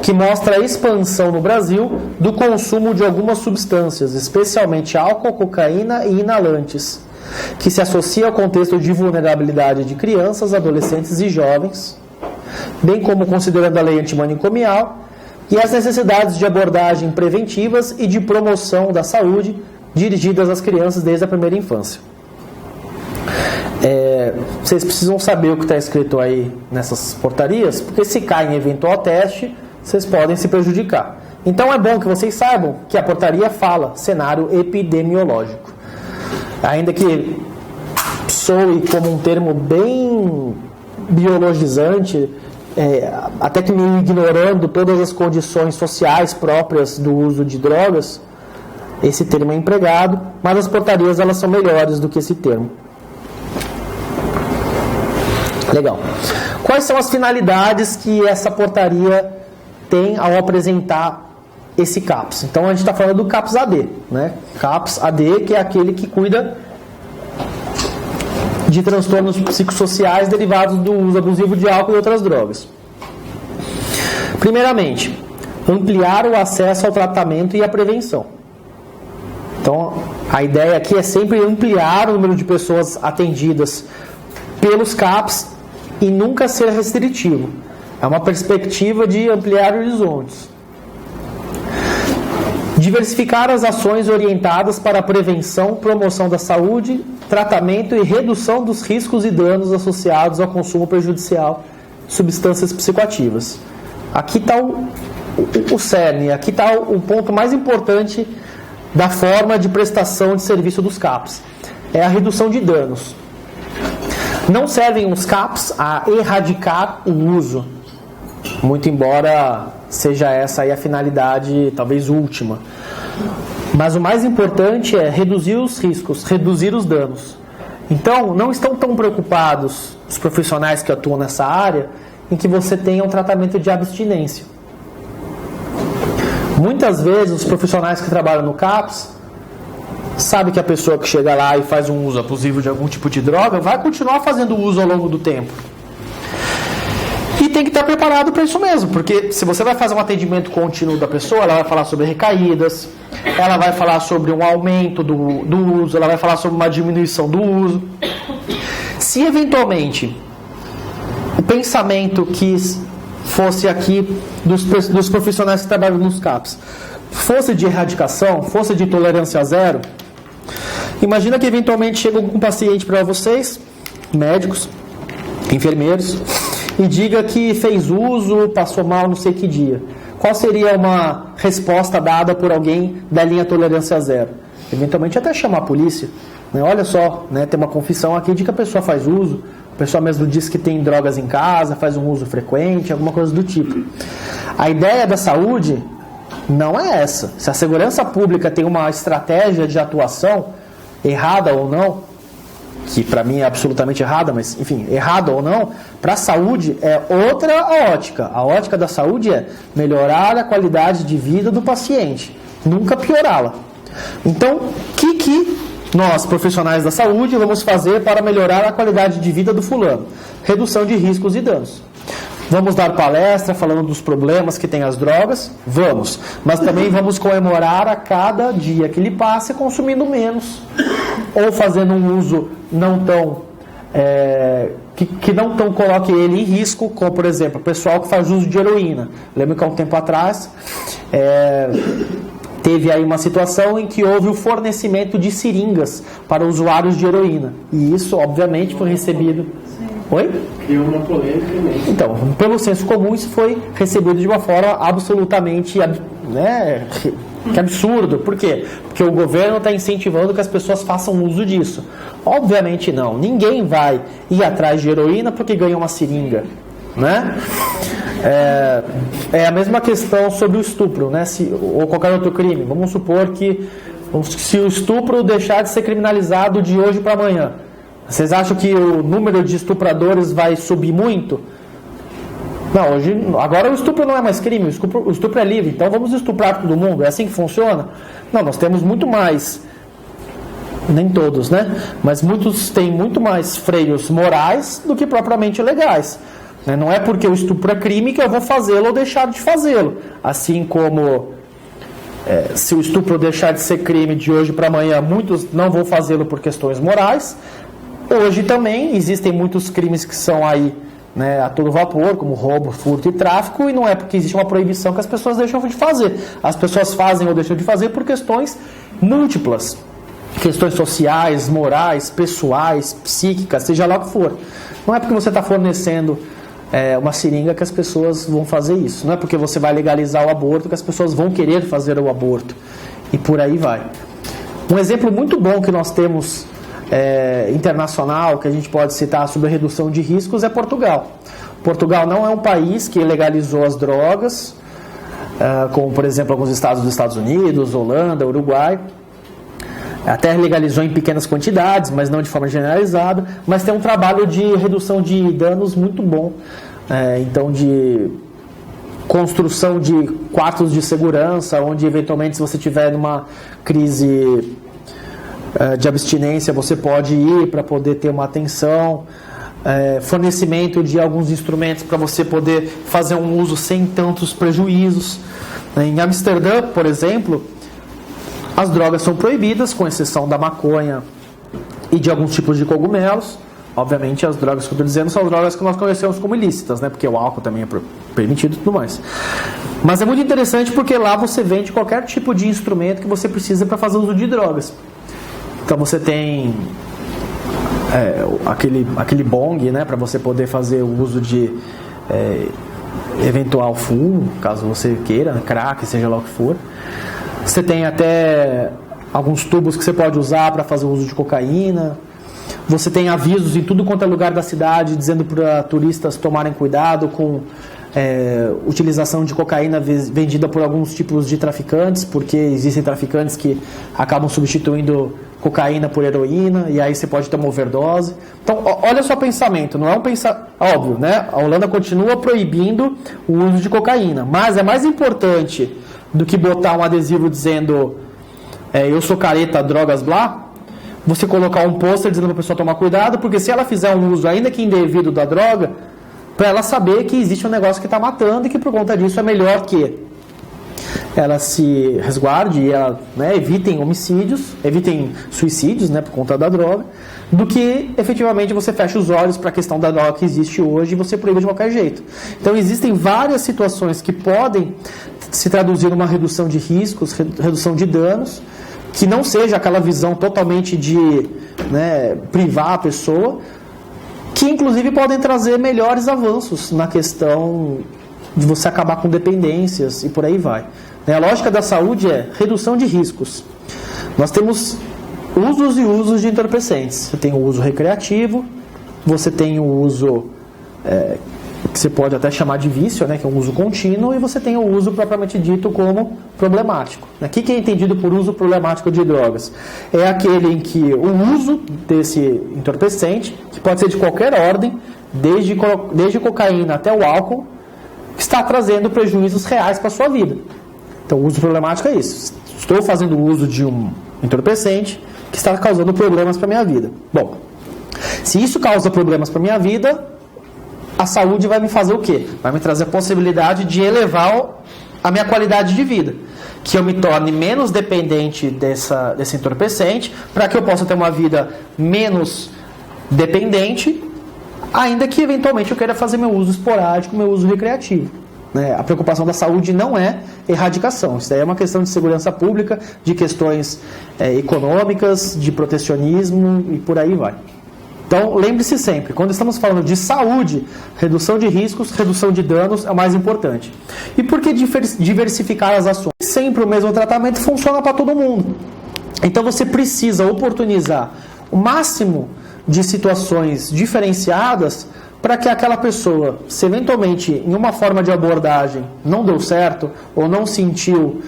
que mostra a expansão no Brasil do consumo de algumas substâncias, especialmente álcool, cocaína e inalantes, que se associa ao contexto de vulnerabilidade de crianças, adolescentes e jovens, bem como considerando a lei antimanicomial e as necessidades de abordagem preventivas e de promoção da saúde dirigidas às crianças desde a primeira infância. Vocês precisam saber o que está escrito aí nessas portarias, porque se cai em eventual teste, vocês podem se prejudicar. Então é bom que vocês saibam que a portaria fala cenário epidemiológico. Ainda que soe como um termo bem biologizante, até que meio ignorando todas as condições sociais próprias do uso de drogas, esse termo é empregado, mas as portarias elas são melhores do que esse termo. Legal. Quais são as finalidades que essa portaria tem ao apresentar esse CAPS? Então a gente está falando do CAPS AD, né? CAPS AD, que é aquele que cuida de transtornos psicossociais derivados do uso abusivo de álcool e outras drogas. Primeiramente, ampliar o acesso ao tratamento e à prevenção. Então, A ideia aqui é sempre ampliar o número de pessoas atendidas pelos CAPs e nunca ser restritivo. É uma perspectiva de ampliar horizontes. Diversificar as ações orientadas para a prevenção, promoção da saúde, tratamento e redução dos riscos e danos associados ao consumo prejudicial de substâncias psicoativas. Aqui está o cerne, aqui está o ponto mais importante da forma de prestação de serviço dos CAPs. É a redução de danos. Não servem os CAPs a erradicar o uso, muito embora seja essa aí a finalidade talvez última. Mas o mais importante é reduzir os riscos, reduzir os danos. Então, não estão tão preocupados os profissionais que atuam nessa área em que você tenha um tratamento de abstinência. Muitas vezes os profissionais que trabalham no CAPS sabem que a pessoa que chega lá e faz um uso abusivo de algum tipo de droga vai continuar fazendo uso ao longo do tempo. E tem que estar preparado para isso mesmo, porque se você vai fazer um atendimento contínuo da pessoa, ela vai falar sobre recaídas, ela vai falar sobre um aumento do uso, ela vai falar sobre uma diminuição do uso. Se eventualmente o pensamento que fosse aqui dos profissionais que trabalham nos CAPs fosse de erradicação, fosse de tolerância zero, imagina que eventualmente chega um paciente para vocês, médicos, enfermeiros, e diga que fez uso, passou mal não sei que dia. Qual seria uma resposta dada por alguém da linha tolerância zero? Eventualmente até chamar a polícia. Né? Olha só, né, tem uma confissão aqui de que a pessoa faz uso, a pessoa mesmo diz que tem drogas em casa, faz um uso frequente, alguma coisa do tipo. A ideia da saúde não é essa. Se a segurança pública tem uma estratégia de atuação, errada ou não, que para mim é absolutamente errada, mas enfim, errada ou não, para a saúde é outra ótica. A ótica da saúde é melhorar a qualidade de vida do paciente, nunca piorá-la. Então, o que nós, profissionais da saúde, vamos fazer para melhorar a qualidade de vida do fulano? Redução de riscos e danos. Vamos dar palestra falando dos problemas que tem as drogas? Vamos. Mas também vamos comemorar a cada dia que ele passe consumindo menos. Ou fazendo um uso não tão... que não tão coloque ele em risco, como, por exemplo, o pessoal que faz uso de heroína. Lembro que há um tempo atrás teve aí uma situação em que houve o fornecimento de seringas para usuários de heroína. E isso, obviamente, foi recebido... Oi? Criou uma polêmica mesmo. Então, pelo senso comum, isso foi recebido de uma forma absolutamente que absurdo. Por quê? Porque o governo está incentivando que as pessoas façam uso disso. Obviamente não. Ninguém vai ir atrás de heroína porque ganha uma seringa. Né? É a mesma questão sobre o estupro, né? Ou qualquer outro crime. Vamos supor que se o estupro deixar de ser criminalizado de hoje para amanhã, vocês acham que o número de estupradores vai subir muito? Não, agora o estupro não é mais crime, o estupro é livre, então vamos estuprar todo mundo, é assim que funciona? Não, nós temos muito mais, nem todos, né? Mas muitos têm muito mais freios morais do que propriamente legais. Não é porque o estupro é crime que eu vou fazê-lo ou deixar de fazê-lo. Assim como se o estupro deixar de ser crime de hoje para amanhã, muitos não vão fazê-lo por questões morais. Hoje também existem muitos crimes que são aí, né, a todo vapor, como roubo, furto e tráfico, e não é porque existe uma proibição que as pessoas deixam de fazer. As pessoas fazem ou deixam de fazer por questões múltiplas. Questões sociais, morais, pessoais, psíquicas, seja lá o que for. Não é porque você está fornecendo uma seringa que as pessoas vão fazer isso. Não é porque você vai legalizar o aborto que as pessoas vão querer fazer o aborto. E por aí vai. Um exemplo muito bom que nós temos internacional, que a gente pode citar sobre a redução de riscos, é Portugal. Portugal não é um país que legalizou as drogas, como por exemplo alguns estados dos Estados Unidos, Holanda, Uruguai. Até legalizou em pequenas quantidades, mas não de forma generalizada, mas tem um trabalho de redução de danos muito bom, então de construção de quartos de segurança, onde eventualmente se você tiver numa crise de abstinência, você pode ir para poder ter uma atenção, fornecimento de alguns instrumentos para você poder fazer um uso sem tantos prejuízos. Em Amsterdã, por exemplo, As drogas são proibidas, com exceção da maconha e de alguns tipos de cogumelos. Obviamente, as drogas que eu estou dizendo são drogas que nós conhecemos como ilícitas, né? Porque o álcool também é permitido e tudo mais. Mas é muito interessante porque lá você vende qualquer tipo de instrumento que você precisa para fazer uso de drogas. Então você tem aquele bong, né? Para você poder fazer o uso de eventual fumo, caso você queira, crack, seja lá o que for. Você tem até alguns tubos que você pode usar para fazer o uso de cocaína. Você tem avisos em tudo quanto é lugar da cidade dizendo para turistas tomarem cuidado com utilização de cocaína vendida por alguns tipos de traficantes, porque existem traficantes que acabam substituindo cocaína por heroína e aí você pode ter uma overdose. Então, olha só o pensamento, não é um pensamento óbvio, né? A Holanda continua proibindo o uso de cocaína, mas é mais importante do que botar um adesivo dizendo eu sou careta, drogas, blá, você colocar um pôster dizendo para a pessoa tomar cuidado, porque se ela fizer um uso ainda que indevido da droga, para ela saber que existe um negócio que está matando e que por conta disso é melhor que ela se resguarde e ela, né, evitem homicídios, evitem suicídios, né, por conta da droga, do que efetivamente você fecha os olhos para a questão da droga que existe hoje e você proíbe de qualquer jeito. Então existem várias situações que podem se traduzir numa redução de riscos, redução de danos, que não seja aquela visão totalmente de, né, privar a pessoa, que inclusive podem trazer melhores avanços na questão de você acabar com dependências e por aí vai. A lógica da saúde é redução de riscos. Nós temos usos e usos de entorpecentes. Você tem o uso recreativo, você tem o uso que você pode até chamar de vício, né, que é um uso contínuo, e você tem o uso propriamente dito como problemático. O que é entendido por uso problemático de drogas? É aquele em que o uso desse entorpecente, que pode ser de qualquer ordem, desde cocaína até o álcool, está trazendo prejuízos reais para a sua vida. Então, o uso problemático é isso. Estou fazendo uso de um entorpecente que está causando problemas para a minha vida. Bom, se isso causa problemas para a minha vida, a saúde vai me fazer o quê? Vai me trazer a possibilidade de elevar a minha qualidade de vida. Que eu me torne menos dependente desse entorpecente, para que eu possa ter uma vida menos dependente, ainda que eventualmente eu queira fazer meu uso esporádico, meu uso recreativo. A preocupação da saúde não é erradicação. Isso daí é uma questão de segurança pública, de questões econômicas, de protecionismo e por aí vai. Então, lembre-se sempre, quando estamos falando de saúde, redução de riscos, redução de danos é o mais importante. E por que diversificar as ações? Sempre o mesmo tratamento funciona para todo mundo. Então, você precisa oportunizar o máximo de situações diferenciadas para que aquela pessoa, se eventualmente em uma forma de abordagem não deu certo ou não sentiu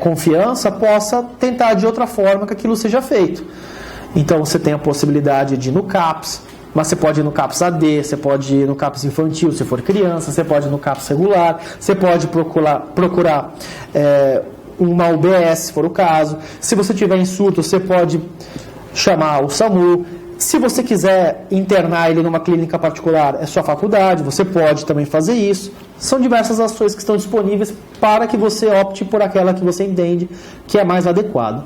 confiança, possa tentar de outra forma que aquilo seja feito. Então você tem a possibilidade de ir no CAPS, mas você pode ir no CAPS AD, você pode ir no CAPS infantil se for criança, você pode ir no CAPS regular, você pode procurar uma UBS se for o caso. Se você tiver em surto, você pode chamar o SAMU. Se você quiser internar ele numa clínica particular, é sua faculdade, você pode também fazer isso. São diversas ações que estão disponíveis para que você opte por aquela que você entende que é mais adequada.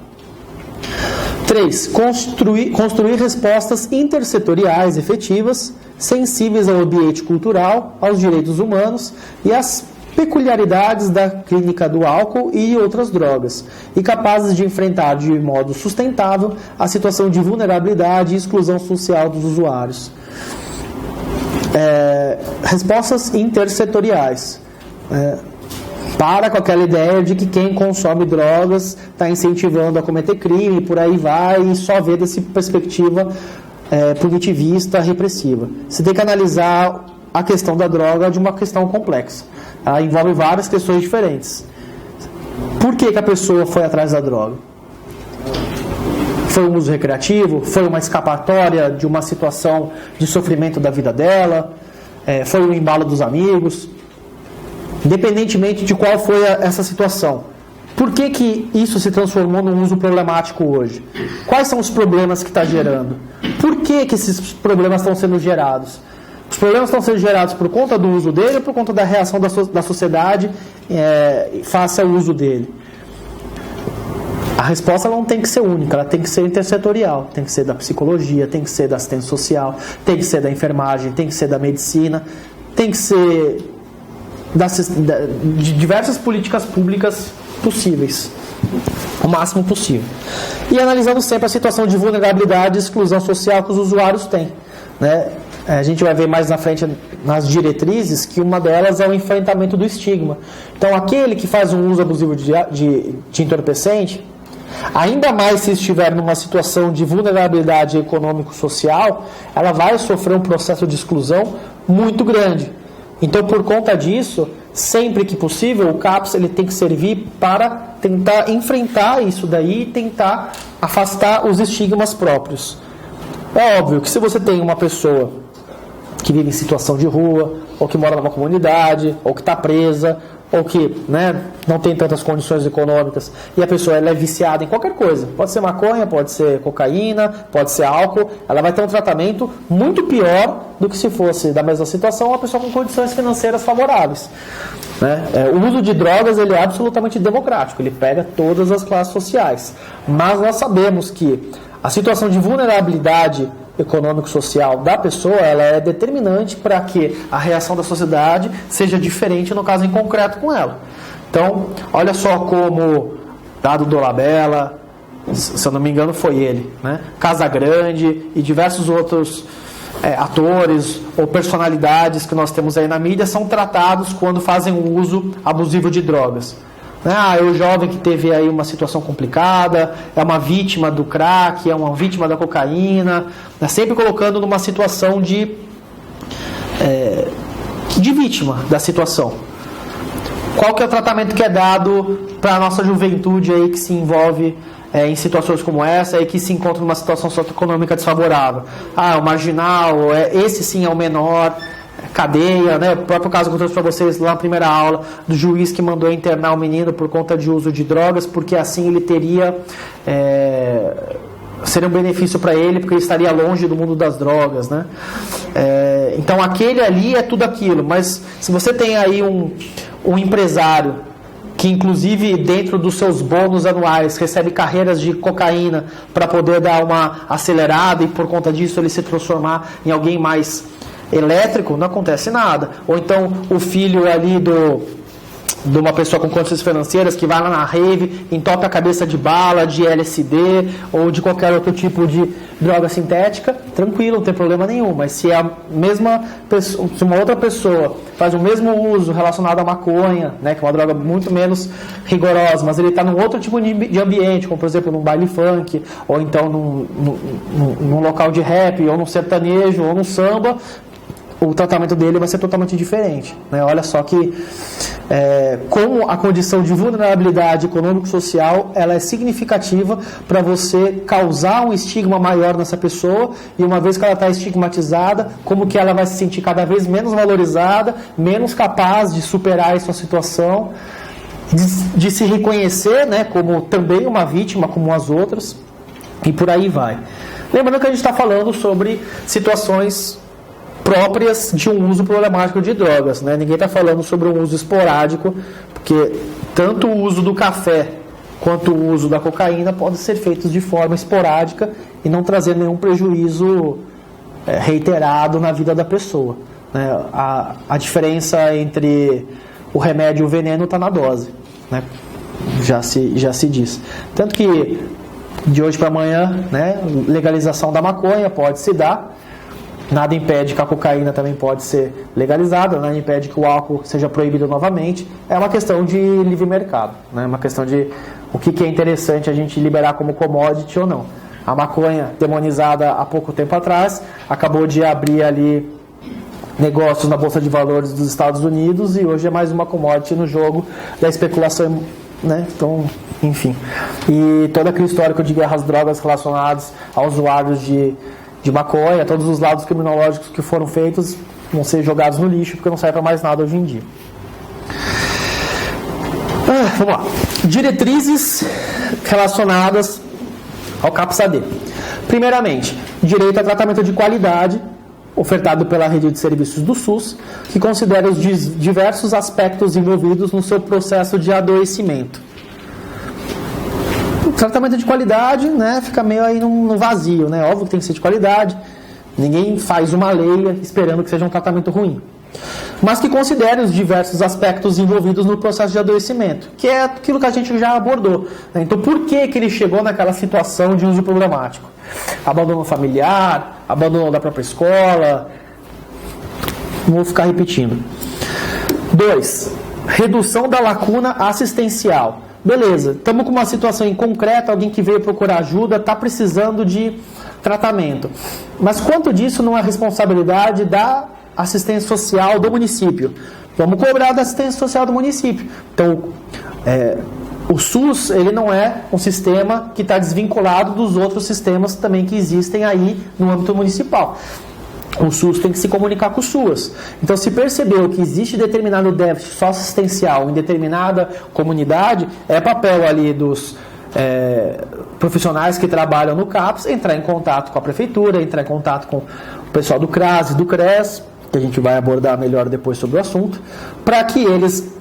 3. Construir respostas intersetoriais efetivas, sensíveis ao ambiente cultural, aos direitos humanos e às peculiaridades da clínica do álcool e outras drogas, e capazes de enfrentar de modo sustentável a situação de vulnerabilidade e exclusão social dos usuários. Respostas intersetoriais. Para com aquela ideia de que quem consome drogas está incentivando a cometer crime, por aí vai, e só vê dessa perspectiva punitivista, repressiva. Você tem que analisar a questão da droga de uma questão complexa. Ela envolve várias questões diferentes. Por que a pessoa foi atrás da droga? Foi um uso recreativo? Foi uma escapatória de uma situação de sofrimento da vida dela? Foi um embalo dos amigos? Independentemente de qual foi essa situação, por que isso se transformou num uso problemático hoje? Quais são os problemas que está gerando? Por que esses problemas estão sendo gerados? Os problemas estão sendo gerados por conta do uso dele ou por conta da reação da sociedade face ao uso dele? A resposta não tem que ser única, ela tem que ser intersetorial, tem que ser da psicologia, tem que ser da assistência social, tem que ser da enfermagem, tem que ser da medicina, tem que ser de diversas políticas públicas possíveis, o máximo possível. E analisando sempre a situação de vulnerabilidade e exclusão social que os usuários têm, né? A gente vai ver mais na frente nas diretrizes que uma delas é o enfrentamento do estigma. Então, aquele que faz um uso abusivo de entorpecente, ainda mais se estiver numa situação de vulnerabilidade econômico-social, ela vai sofrer um processo de exclusão muito grande. Então, por conta disso, sempre que possível, o CAPS ele tem que servir para tentar enfrentar isso daí e tentar afastar os estigmas próprios. É óbvio que se você tem uma pessoa que vive em situação de rua, ou que mora numa comunidade, ou que está presa, ou que, né, não tem tantas condições econômicas, e a pessoa ela é viciada em qualquer coisa, pode ser maconha, pode ser cocaína, pode ser álcool, ela vai ter um tratamento muito pior do que se fosse da mesma situação uma pessoa com condições financeiras favoráveis, né? O uso de drogas ele é absolutamente democrático, ele pega todas as classes sociais, mas nós sabemos que a situação de vulnerabilidade econômico-social da pessoa, ela é determinante para que a reação da sociedade seja diferente no caso em concreto com ela. Então, olha só como Dado Dolabella, se eu não me engano foi ele, né? Casagrande e diversos outros atores ou personalidades que nós temos aí na mídia são tratados quando fazem um uso abusivo de drogas. É o jovem que teve aí uma situação complicada, é uma vítima do crack, é uma vítima da cocaína, sempre colocando numa situação de vítima da situação. Qual que é o tratamento que é dado para a nossa juventude aí que se envolve em situações como essa e que se encontra numa situação socioeconômica desfavorável? O marginal, esse sim é o menor, cadeia, né? O próprio caso que eu trouxe para vocês lá na primeira aula, do juiz que mandou internar o menino por conta de uso de drogas, porque assim ele teria seria um benefício para ele, porque ele estaria longe do mundo das drogas, né? Então aquele ali é tudo aquilo, mas se você tem aí um empresário que inclusive dentro dos seus bônus anuais recebe carreiras de cocaína para poder dar uma acelerada e por conta disso ele se transformar em alguém mais elétrico, não acontece nada. Ou então o filho ali de uma pessoa com condições financeiras que vai lá na rave, entope a cabeça de bala, de LSD ou de qualquer outro tipo de droga sintética, tranquilo, não tem problema nenhum. Mas se a mesma pessoa, se uma outra pessoa faz o mesmo uso relacionado à maconha, né, que é uma droga muito menos rigorosa, mas ele está num outro tipo de ambiente, como por exemplo num baile funk, ou então num local de rap, ou num sertanejo, ou num samba, o tratamento dele vai ser totalmente diferente, né? Olha só que como a condição de vulnerabilidade econômico-social ela é significativa para você causar um estigma maior nessa pessoa, e uma vez que ela está estigmatizada, como que ela vai se sentir cada vez menos valorizada, menos capaz de superar essa situação, de se reconhecer, né, como também uma vítima como as outras, e por aí vai. Lembrando que a gente está falando sobre situações próprias de um uso problemático de drogas, né? Ninguém está falando sobre um uso esporádico, porque tanto o uso do café quanto o uso da cocaína podem ser feitos de forma esporádica e não trazer nenhum prejuízo reiterado na vida da pessoa, né? A diferença entre o remédio e o veneno está na dose, né? Já se diz. Tanto que de hoje para amanhã, né, legalização da maconha pode se dar. Nada impede que a cocaína também pode ser legalizada, nada impede que o álcool seja proibido novamente. É uma questão de livre mercado, né? Uma questão de o que é interessante a gente liberar como commodity ou não. A maconha, demonizada há pouco tempo atrás, acabou de abrir ali negócios na Bolsa de Valores dos Estados Unidos e hoje é mais uma commodity no jogo da especulação, né? Então, enfim. E todo aquele histórico de guerras às drogas relacionadas a usuários de maconha, todos os lados criminológicos que foram feitos vão ser jogados no lixo, porque não serve para mais nada hoje em dia. Vamos lá. Diretrizes relacionadas ao CAPS-AD. Primeiramente, direito a tratamento de qualidade, ofertado pela rede de serviços do SUS, que considera os diversos aspectos envolvidos no seu processo de adoecimento. tratamento de qualidade, né, fica meio aí no vazio, né? Óbvio que tem que ser de qualidade. Ninguém faz uma lei esperando que seja um tratamento ruim. Mas que considere os diversos aspectos envolvidos no processo de adoecimento, que é aquilo que a gente já abordou, né? Então, por que ele chegou naquela situação de uso problemático? Abandono familiar, abandono da própria escola. Não vou ficar repetindo. 2. Redução da lacuna assistencial. Beleza, estamos com uma situação em concreto, alguém que veio procurar ajuda, está precisando de tratamento. Mas quanto disso não é responsabilidade da assistência social do município? Vamos cobrar da assistência social do município. Então, o SUS, ele não é um sistema que está desvinculado dos outros sistemas também que existem aí no âmbito municipal. O SUS tem que se comunicar com o SUAS. Então, se percebeu que existe determinado déficit socioassistencial em determinada comunidade, é papel ali dos profissionais que trabalham no CAPS entrar em contato com a prefeitura, entrar em contato com o pessoal do CRAS e do CRES, que a gente vai abordar melhor depois sobre o assunto, para que eles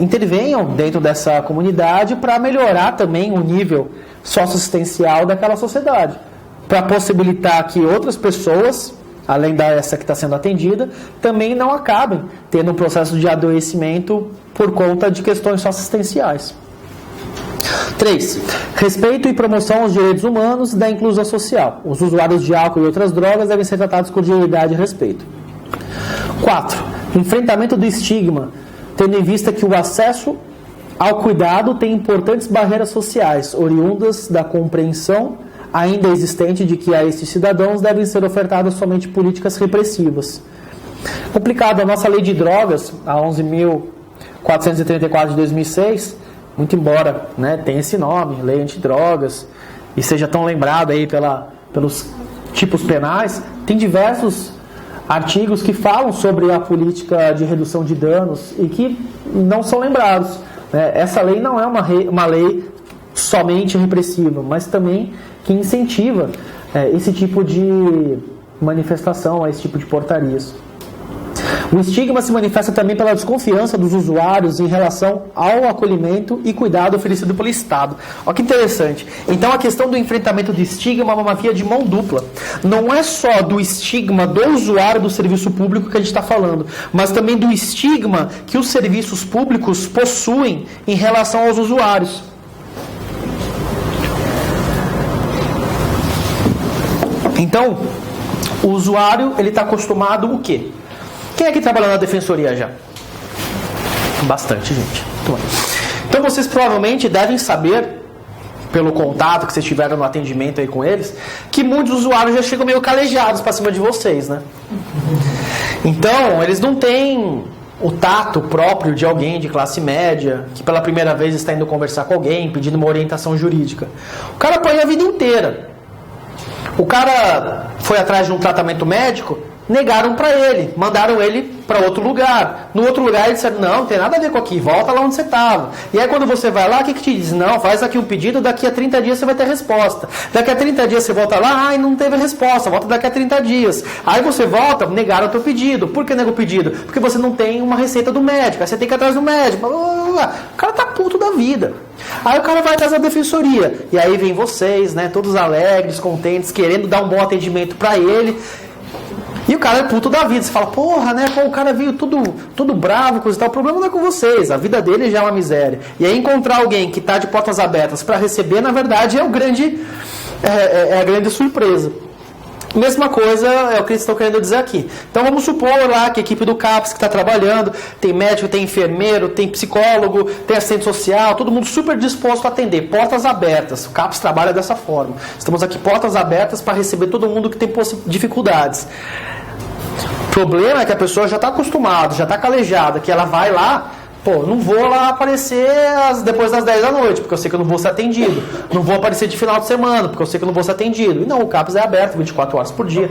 intervenham dentro dessa comunidade para melhorar também o nível socioassistencial daquela sociedade, para possibilitar que outras pessoas, além dessa que está sendo atendida, também não acabem tendo um processo de adoecimento por conta de questões socioassistenciais. 3. Respeito e promoção aos direitos humanos e da inclusão social. Os usuários de álcool e outras drogas devem ser tratados com dignidade e respeito. 4. Enfrentamento do estigma, tendo em vista que o acesso ao cuidado tem importantes barreiras sociais, oriundas da compreensão ainda existente de que a estes cidadãos devem ser ofertadas somente políticas repressivas. Complicado, a nossa lei de drogas, a 11.434 de 2006, muito embora, né, tenha esse nome, lei antidrogas, e seja tão lembrado aí pelos tipos penais, tem diversos artigos que falam sobre a política de redução de danos e que não são lembrados, né? Essa lei não é uma lei somente repressiva, mas também que incentiva esse tipo de manifestação, esse tipo de portarias. O estigma se manifesta também pela desconfiança dos usuários em relação ao acolhimento e cuidado oferecido pelo Estado. Olha que interessante. Então, a questão do enfrentamento do estigma é uma via de mão dupla. Não é só do estigma do usuário do serviço público que a gente está falando, mas também do estigma que os serviços públicos possuem em relação aos usuários. Então, o usuário, ele está acostumado o quê? Quem é que trabalha na defensoria já? Bastante gente. Então, vocês provavelmente devem saber, pelo contato que vocês tiveram no atendimento aí com eles, que muitos usuários já chegam meio calejados para cima de vocês, né? Então, eles não têm o tato próprio de alguém de classe média, que pela primeira vez está indo conversar com alguém, pedindo uma orientação jurídica. O cara apanha a vida inteira. O cara foi atrás de um tratamento médico, negaram para ele, mandaram ele para outro lugar. No outro lugar eles disseram, não tem nada a ver com aqui, volta lá onde você estava. E aí quando você vai lá, o que te diz? Não, faz aqui um pedido, daqui a 30 dias você vai ter resposta. Daqui a 30 dias você volta lá, não teve resposta, volta daqui a 30 dias. Aí você volta, negaram o teu pedido. Por que negou o pedido? Porque você não tem uma receita do médico, aí você tem que ir atrás do médico. O cara tá puto da vida. Aí o cara vai atrás da defensoria. E aí vem vocês, né, todos alegres, contentes, querendo dar um bom atendimento para ele. E o cara é puto da vida. Você fala, porra, né? Pô, o cara veio tudo bravo, coisa e tal. O problema não é com vocês. A vida dele já é uma miséria. E aí encontrar alguém que está de portas abertas para receber, na verdade, é a grande surpresa. Mesma coisa é o que eles estão querendo dizer aqui. Então vamos supor lá que a equipe do CAPS que está trabalhando, tem médico, tem enfermeiro, tem psicólogo, tem assistente social, todo mundo super disposto a atender, portas abertas. O CAPS trabalha dessa forma. Estamos aqui portas abertas para receber todo mundo que tem dificuldades. O problema é que a pessoa já está acostumada, já está calejada, que ela vai lá, pô, não vou lá aparecer depois das 10 da noite, porque eu sei que eu não vou ser atendido. Não vou aparecer de final de semana, porque eu sei que eu não vou ser atendido. E não, o CAPS é aberto 24 horas por dia,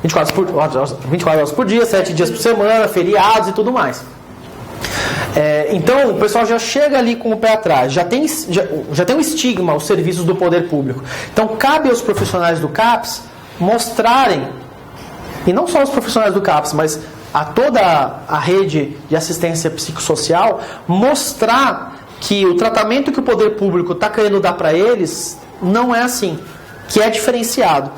24 horas por dia, 7 dias por semana, feriados e tudo mais. Então, o pessoal já chega ali com o pé atrás, já tem um estigma aos serviços do poder público. Então, cabe aos profissionais do CAPS mostrarem, e não só os profissionais do CAPS, mas a toda a rede de assistência psicossocial, mostrar que o tratamento que o poder público está querendo dar para eles não é assim, que é diferenciado.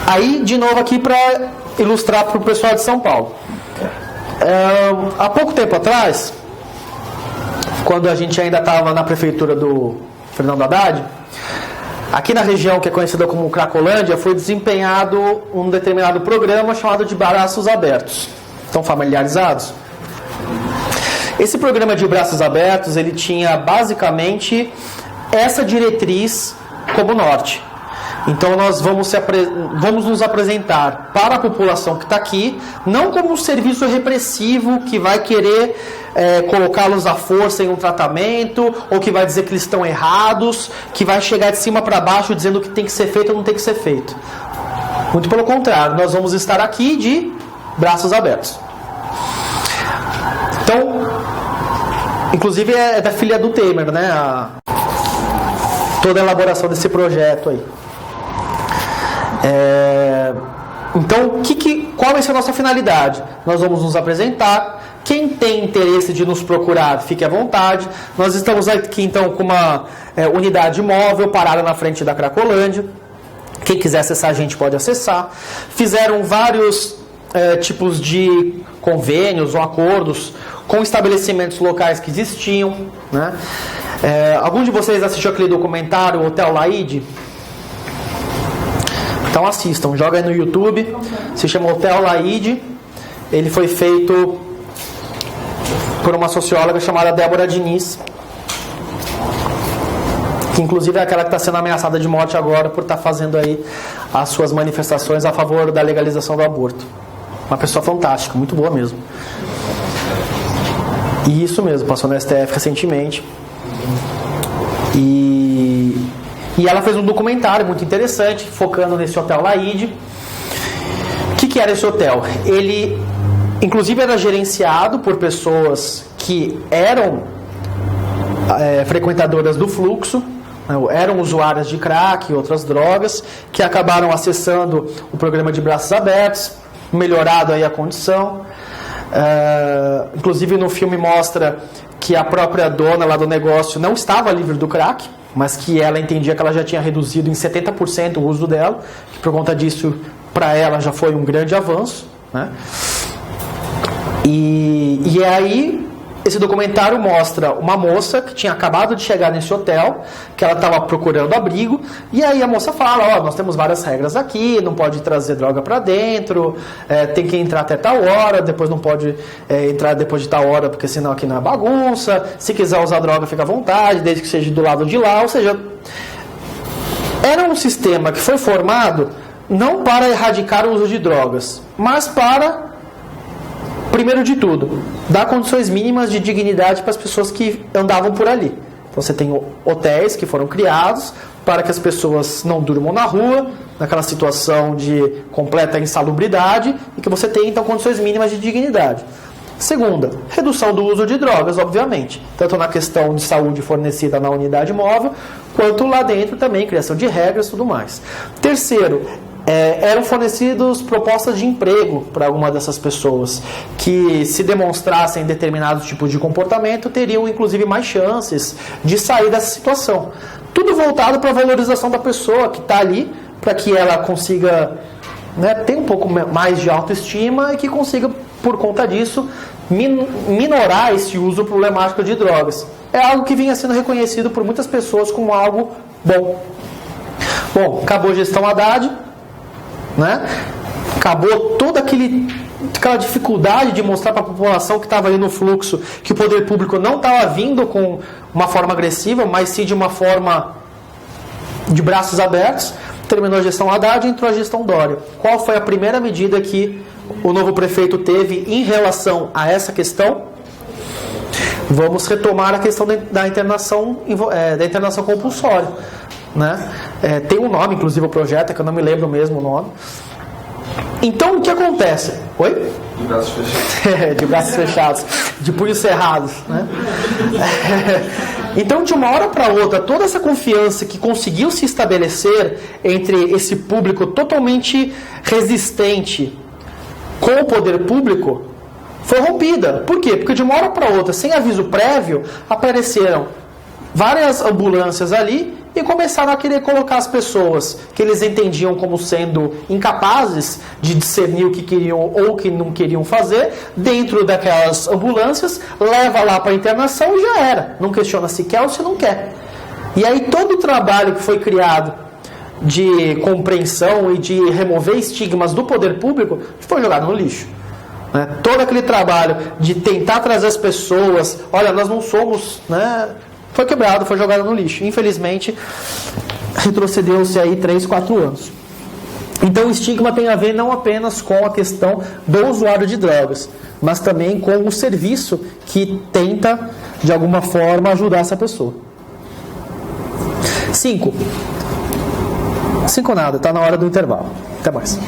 Aí, de novo aqui para ilustrar para o pessoal de São Paulo. Há pouco tempo atrás, quando a gente ainda estava na prefeitura do Fernando Haddad, aqui na região que é conhecida como Cracolândia, foi desempenhado um determinado programa chamado de Braços Abertos. Estão familiarizados? Esse programa de Braços Abertos, ele tinha basicamente essa diretriz como norte. Então nós vamos nos apresentar para a população que está aqui, não como um serviço repressivo que vai querer colocá-los à força em um tratamento, ou que vai dizer que eles estão errados, que vai chegar de cima para baixo dizendo o que tem que ser feito ou não tem que ser feito. Muito pelo contrário, nós vamos estar aqui de braços abertos. Então, inclusive é da filha do Temer, né? Toda a elaboração desse projeto aí. Então, qual vai ser a nossa finalidade? Nós vamos nos apresentar. Quem tem interesse de nos procurar, fique à vontade. Nós estamos aqui então com uma unidade móvel parada na frente da Cracolândia. Quem quiser acessar a gente pode acessar. Fizeram vários tipos de convênios ou acordos com estabelecimentos locais que existiam, né? Algum de vocês assistiu aquele documentário Hotel Laíde? Então assistam, joga aí no YouTube, se chama Hotel Laíde. Ele foi feito por uma socióloga chamada Débora Diniz, que inclusive é aquela que está sendo ameaçada de morte agora por estar fazendo aí as suas manifestações a favor da legalização do aborto. Uma pessoa fantástica, muito boa mesmo. E isso mesmo, passou no STF recentemente. E ela fez um documentário muito interessante, focando nesse Hotel Laíde. O que era esse hotel? Ele, inclusive, era gerenciado por pessoas que eram frequentadoras do fluxo, eram usuárias de crack e outras drogas, que acabaram acessando o programa de Braços Abertos, melhorado aí a condição. Inclusive, no filme mostra que a própria dona lá do negócio não estava livre do crack, mas que ela entendia que ela já tinha reduzido em 70% o uso dela, que por conta disso, para ela já foi um grande avanço, né? E aí, esse documentário mostra uma moça que tinha acabado de chegar nesse hotel, que ela estava procurando abrigo, e aí a moça fala, nós temos várias regras aqui, não pode trazer droga para dentro, tem que entrar até tal hora, depois não pode entrar depois de tal hora, porque senão aqui não é bagunça, se quiser usar droga fica à vontade, desde que seja do lado de lá, ou seja, era um sistema que foi formado não para erradicar o uso de drogas, mas para, primeiro de tudo, dar condições mínimas de dignidade para as pessoas que andavam por ali. Então você tem hotéis que foram criados para que as pessoas não durmam na rua, naquela situação de completa insalubridade, e que você tenha então condições mínimas de dignidade. Segunda, redução do uso de drogas, obviamente, tanto na questão de saúde fornecida na unidade móvel, quanto lá dentro também, criação de regras e tudo mais. Terceiro, eram fornecidos propostas de emprego para alguma dessas pessoas que, se demonstrassem determinados tipos de comportamento, teriam inclusive mais chances de sair dessa situação. Tudo voltado para a valorização da pessoa que está ali, para que ela consiga, né, ter um pouco mais de autoestima e que consiga, por conta disso, minorar esse uso problemático de drogas. É algo que vinha sendo reconhecido por muitas pessoas como algo bom. Bom, acabou a gestão Haddad, né? Acabou toda aquela dificuldade de mostrar para a população que estava ali no fluxo que o poder público não estava vindo com uma forma agressiva, mas sim de uma forma de braços abertos. Terminou a gestão Haddad e entrou a gestão Dória. Qual foi a primeira medida que o novo prefeito teve em relação a essa questão? Vamos retomar a questão da internação compulsória, né? Tem um nome, inclusive, o projeto, que eu não me lembro mesmo o nome. Então, o que acontece? Oi? De braços fechados. De braços fechados, de punhos cerrados, né? Então, de uma hora para outra, toda essa confiança que conseguiu se estabelecer entre esse público totalmente resistente com o poder público foi rompida. Por quê? Porque de uma hora para outra, sem aviso prévio, apareceram várias ambulâncias ali e começaram a querer colocar as pessoas que eles entendiam como sendo incapazes de discernir o que queriam ou o que não queriam fazer dentro daquelas ambulâncias, leva lá para a internação e já era. Não questiona se quer ou se não quer. E aí todo o trabalho que foi criado de compreensão e de remover estigmas do poder público foi jogado no lixo. Todo aquele trabalho de tentar trazer as pessoas, olha, nós não somos, foi quebrado, foi jogado no lixo. Infelizmente, retrocedeu-se aí 3, 4 anos. Então o estigma tem a ver não apenas com a questão do usuário de drogas, mas também com o serviço que tenta, de alguma forma, ajudar essa pessoa. 5 nada, está na hora do intervalo. Até mais.